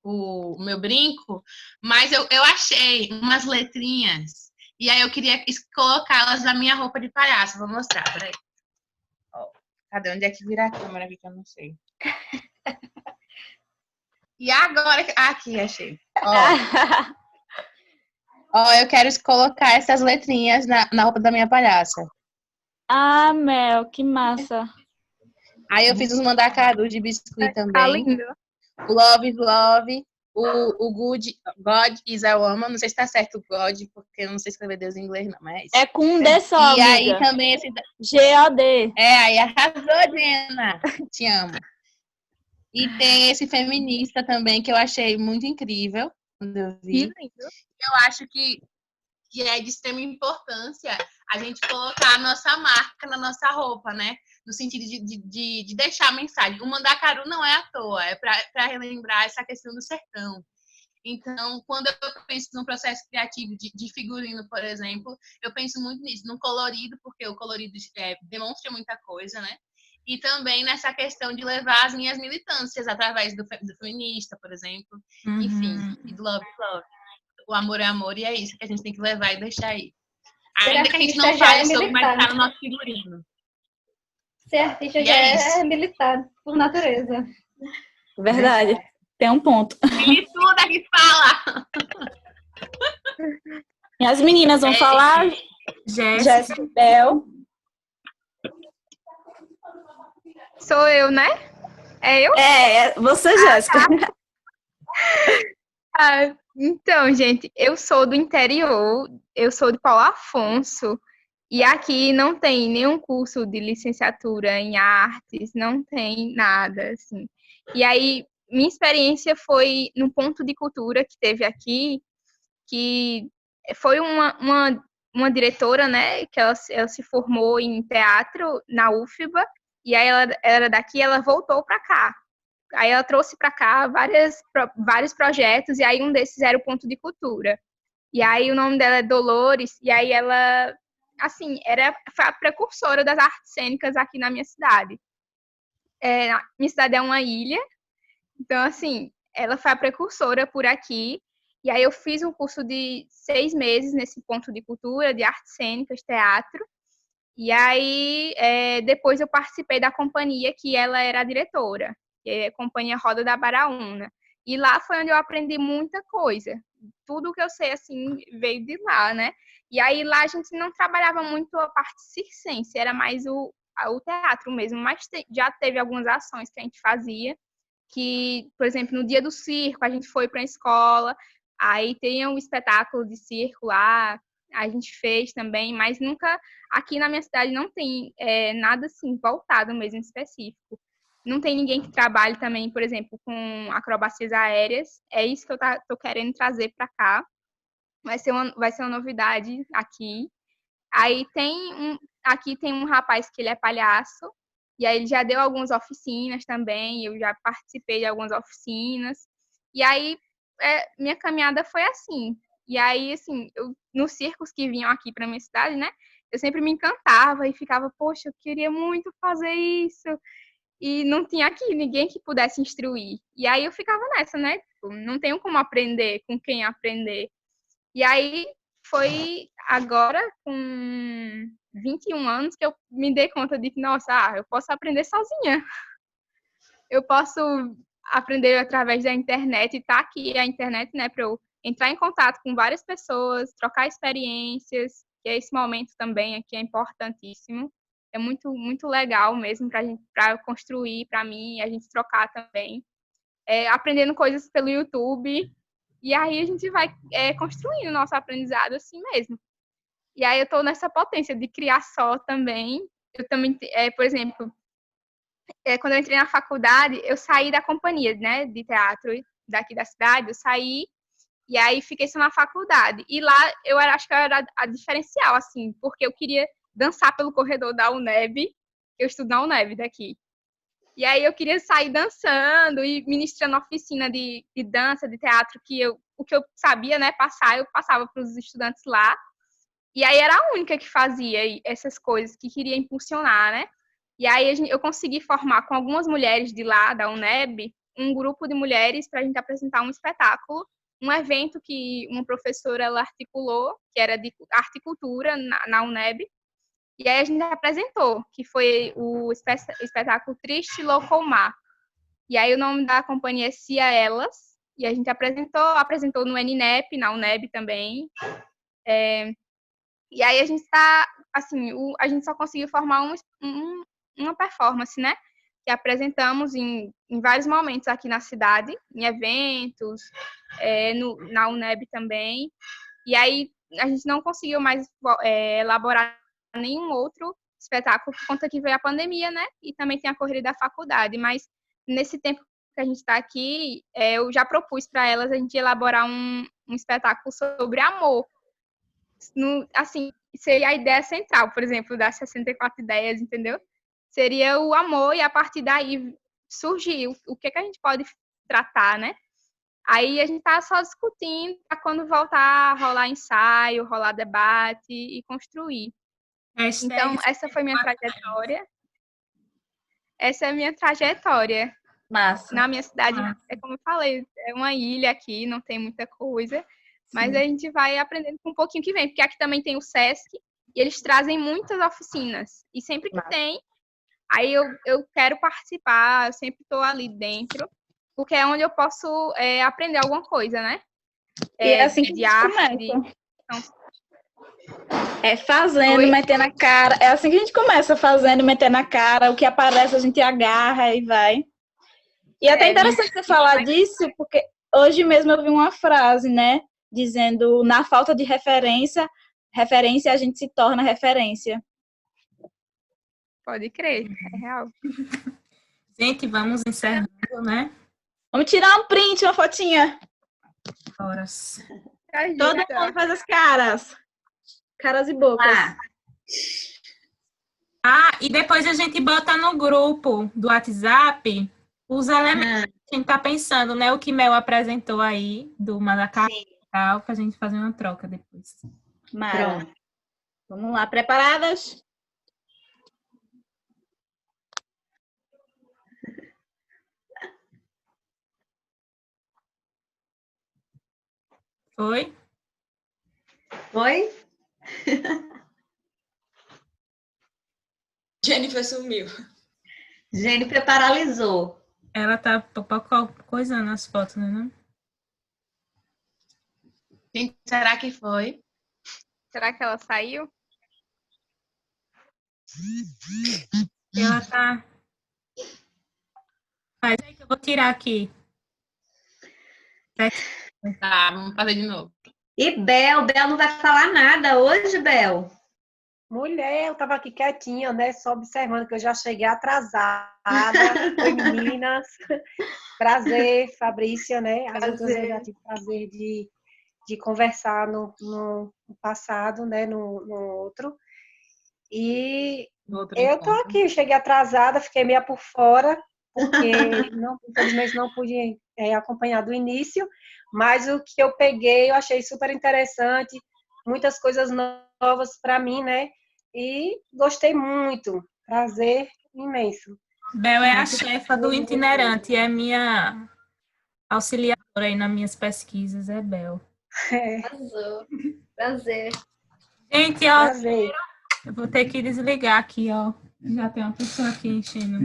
o meu brinco, mas eu achei umas letrinhas, e aí eu queria colocá-las na minha roupa de palhaço. Vou mostrar, peraí. Cadê? Onde é que vira a câmera aqui que eu não sei? E agora... Aqui, achei. Eu quero colocar essas letrinhas na roupa da minha palhaça. Mel, que massa. Aí eu fiz os mandacarus de biscuit também. Tá lindo. O Love is Love. O God is a Woman. Não sei se tá certo o God, porque eu não sei escrever Deus em inglês, não, mas... É com um D só, E amiga. aí também esse... G-O-D. Aí arrasou, Diana. Te amo. E tem esse feminista também, que eu achei muito incrível quando eu vi. Eu acho que é de extrema importância a gente colocar a nossa marca na nossa roupa, né? No sentido de deixar a mensagem. O mandacaru não é à toa, é para relembrar essa questão do sertão. Então, quando eu penso no processo criativo de figurino, por exemplo, eu penso muito nisso, no colorido, porque o colorido demonstra muita coisa, né? E também nessa questão de levar as minhas militâncias através do feminista, por exemplo. Enfim, e do love is love. O amor é amor, e é isso que a gente tem que levar e deixar aí. Ainda que a gente não fale sobre, mas tá no nosso figurino. Ser artista já é militar, por natureza. Verdade. Tem um ponto. E tudo aqui fala. E as meninas vão falar. Jéssica, Bel. Sou eu, né? É eu? Você, Jéssica. Então, gente, eu sou do interior, eu sou de Paulo Afonso, e aqui não tem nenhum curso de licenciatura em artes, não tem nada, assim. E aí, minha experiência foi no ponto de cultura que teve aqui, que foi uma diretora, né, que ela se formou em teatro na UFBA, e aí ela era daqui, ela voltou para cá. Aí ela trouxe para cá vários projetos, e aí um desses era o Ponto de Cultura. E aí o nome dela é Dolores, e aí ela, assim, foi a precursora das artes cênicas aqui na minha cidade. Minha cidade é uma ilha, então, assim, ela foi a precursora por aqui. E aí eu fiz um curso de 6 meses nesse Ponto de Cultura, de artes cênicas, teatro. E aí, depois eu participei da companhia que ela era a diretora, que é a Companhia Roda da Baraúna. E lá foi onde eu aprendi muita coisa. Tudo que eu sei, assim, veio de lá, né? E aí lá a gente não trabalhava muito a parte circense, era mais o teatro mesmo. Mas já teve algumas ações que a gente fazia, que, por exemplo, no dia do circo, a gente foi para a escola, aí tem um espetáculo de circo lá, a gente fez também, mas nunca, aqui na minha cidade não tem nada assim, voltado mesmo específico. Não tem ninguém que trabalhe também, por exemplo, com acrobacias aéreas. É isso que eu tô querendo trazer para cá. Vai ser uma novidade aqui. Aí aqui tem um rapaz que ele é palhaço, e aí ele já deu algumas oficinas também, eu já participei de algumas oficinas. E aí minha caminhada foi assim. E aí, assim, nos circos que vinham aqui para minha cidade, né, eu sempre me encantava e ficava, poxa, eu queria muito fazer isso. E não tinha aqui ninguém que pudesse instruir. E aí eu ficava nessa, né? Tipo, não tenho como aprender, com quem aprender. E aí foi agora, com 21 anos, que eu me dei conta de que, nossa, eu posso aprender sozinha. Eu posso aprender através da internet, e tá aqui a internet, né, para eu entrar em contato com várias pessoas, trocar experiências, que esse momento também aqui é importantíssimo. É muito, muito legal mesmo para construir, para mim, a gente trocar também. Aprendendo coisas pelo YouTube, e aí a gente vai construindo o nosso aprendizado assim mesmo. E aí eu estou nessa potência de criar só também. Eu também, por exemplo, quando eu entrei na faculdade, eu saí da companhia, né, de teatro daqui da cidade, eu saí, e aí fiquei só na faculdade. E lá acho que eu era a diferencial, assim, porque eu queria dançar pelo corredor da UNEB, eu estudo na UNEB daqui. E aí eu queria sair dançando e ministrando oficina de dança, de teatro, o que eu sabia, né, eu passava para os estudantes lá. E aí era a única que fazia essas coisas, que queria impulsionar, né? E aí eu consegui formar com algumas mulheres de lá, da UNEB, um grupo de mulheres para a gente apresentar um espetáculo, um evento que uma professora ela articulou, que era de horticultura na UNEB. E aí a gente apresentou, que foi o espetáculo Triste Loucomar. E aí o nome da companhia é Cia Elas, e a gente apresentou no NNEP, na UNEB também. E aí a gente a gente só conseguiu formar uma performance, né? Que apresentamos em vários momentos aqui na cidade, em eventos, na UNEB também. E aí a gente não conseguiu mais elaborar nenhum outro espetáculo por conta que veio a pandemia, né? E também tem a corrida da faculdade. Mas nesse tempo que a gente está aqui, eu já propus para elas a gente elaborar um espetáculo sobre amor. Assim, seria a ideia central, por exemplo, das 64 ideias, entendeu? Seria o amor, e a partir daí surgir o que a gente pode tratar, né? Aí a gente tá só discutindo para quando voltar a rolar ensaio, rolar debate e construir. Então, essa foi minha trajetória. Essa é a minha trajetória. Massa. Na minha cidade, como eu falei, é uma ilha aqui, não tem muita coisa. Mas a gente vai aprendendo com um pouquinho que vem, porque aqui também tem o SESC, e eles trazem muitas oficinas. E sempre que tem, aí eu quero participar, eu sempre estou ali dentro, porque é onde eu posso aprender alguma coisa, né? E é assim que a gente começa. Fazendo, metendo na cara. É assim que a gente começa, fazendo, metendo na cara. O que aparece a gente agarra e vai. E é até interessante você falar disso, porque hoje mesmo eu vi uma frase, né? Dizendo, na falta de referência a gente se torna referência. Pode crer, é real. Gente, vamos encerrando, né? Vamos tirar um print, uma fotinha. Horas. Todo mundo faz as caras. Caras e bocas. E depois a gente bota no grupo do WhatsApp Os elementos Ah, que a gente tá pensando, né? O que Mel apresentou aí, do Madagascar sim, e tal, pra gente fazer uma troca depois. Mara. pronto. Vamos lá, preparadas? Foi? Oi? Jennifer sumiu. Jennifer paralisou. Ela tá coisando as fotos, né? Não? Gente, será que foi? Será que ela saiu? E ela tá. Faz aí que eu vou tirar aqui. Tá, vamos fazer de novo. E Bel não vai falar nada hoje, Bel? Mulher, eu estava aqui quietinha, né? Só observando que eu já cheguei atrasada. Oi, meninas. Prazer, Fabrícia, né? As outras eu já tive prazer de conversar no passado, né? No outro. E Outro eu tô encontro. aqui, eu cheguei atrasada, fiquei meio por fora, porque infelizmente não pude acompanhar do início, mas o que eu peguei eu achei super interessante, muitas coisas novas para mim, né? E gostei muito, prazer imenso. Bel é a chefa do itinerante, é minha auxiliadora aí nas minhas pesquisas, é Bel. Arrasou. Prazer. Gente, ó, Prazer. eu vou ter que desligar aqui, ó. Já tem uma pessoa aqui enchendo.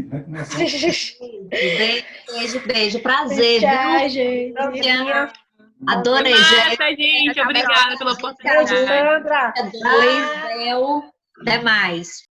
Beijo. Prazer, Tchau, viu? gente. Tchauzinho. Adorei, gente. Massa, gente. Obrigada pela Beijo, oportunidade. Sandra. Dois, Bel. Até mais.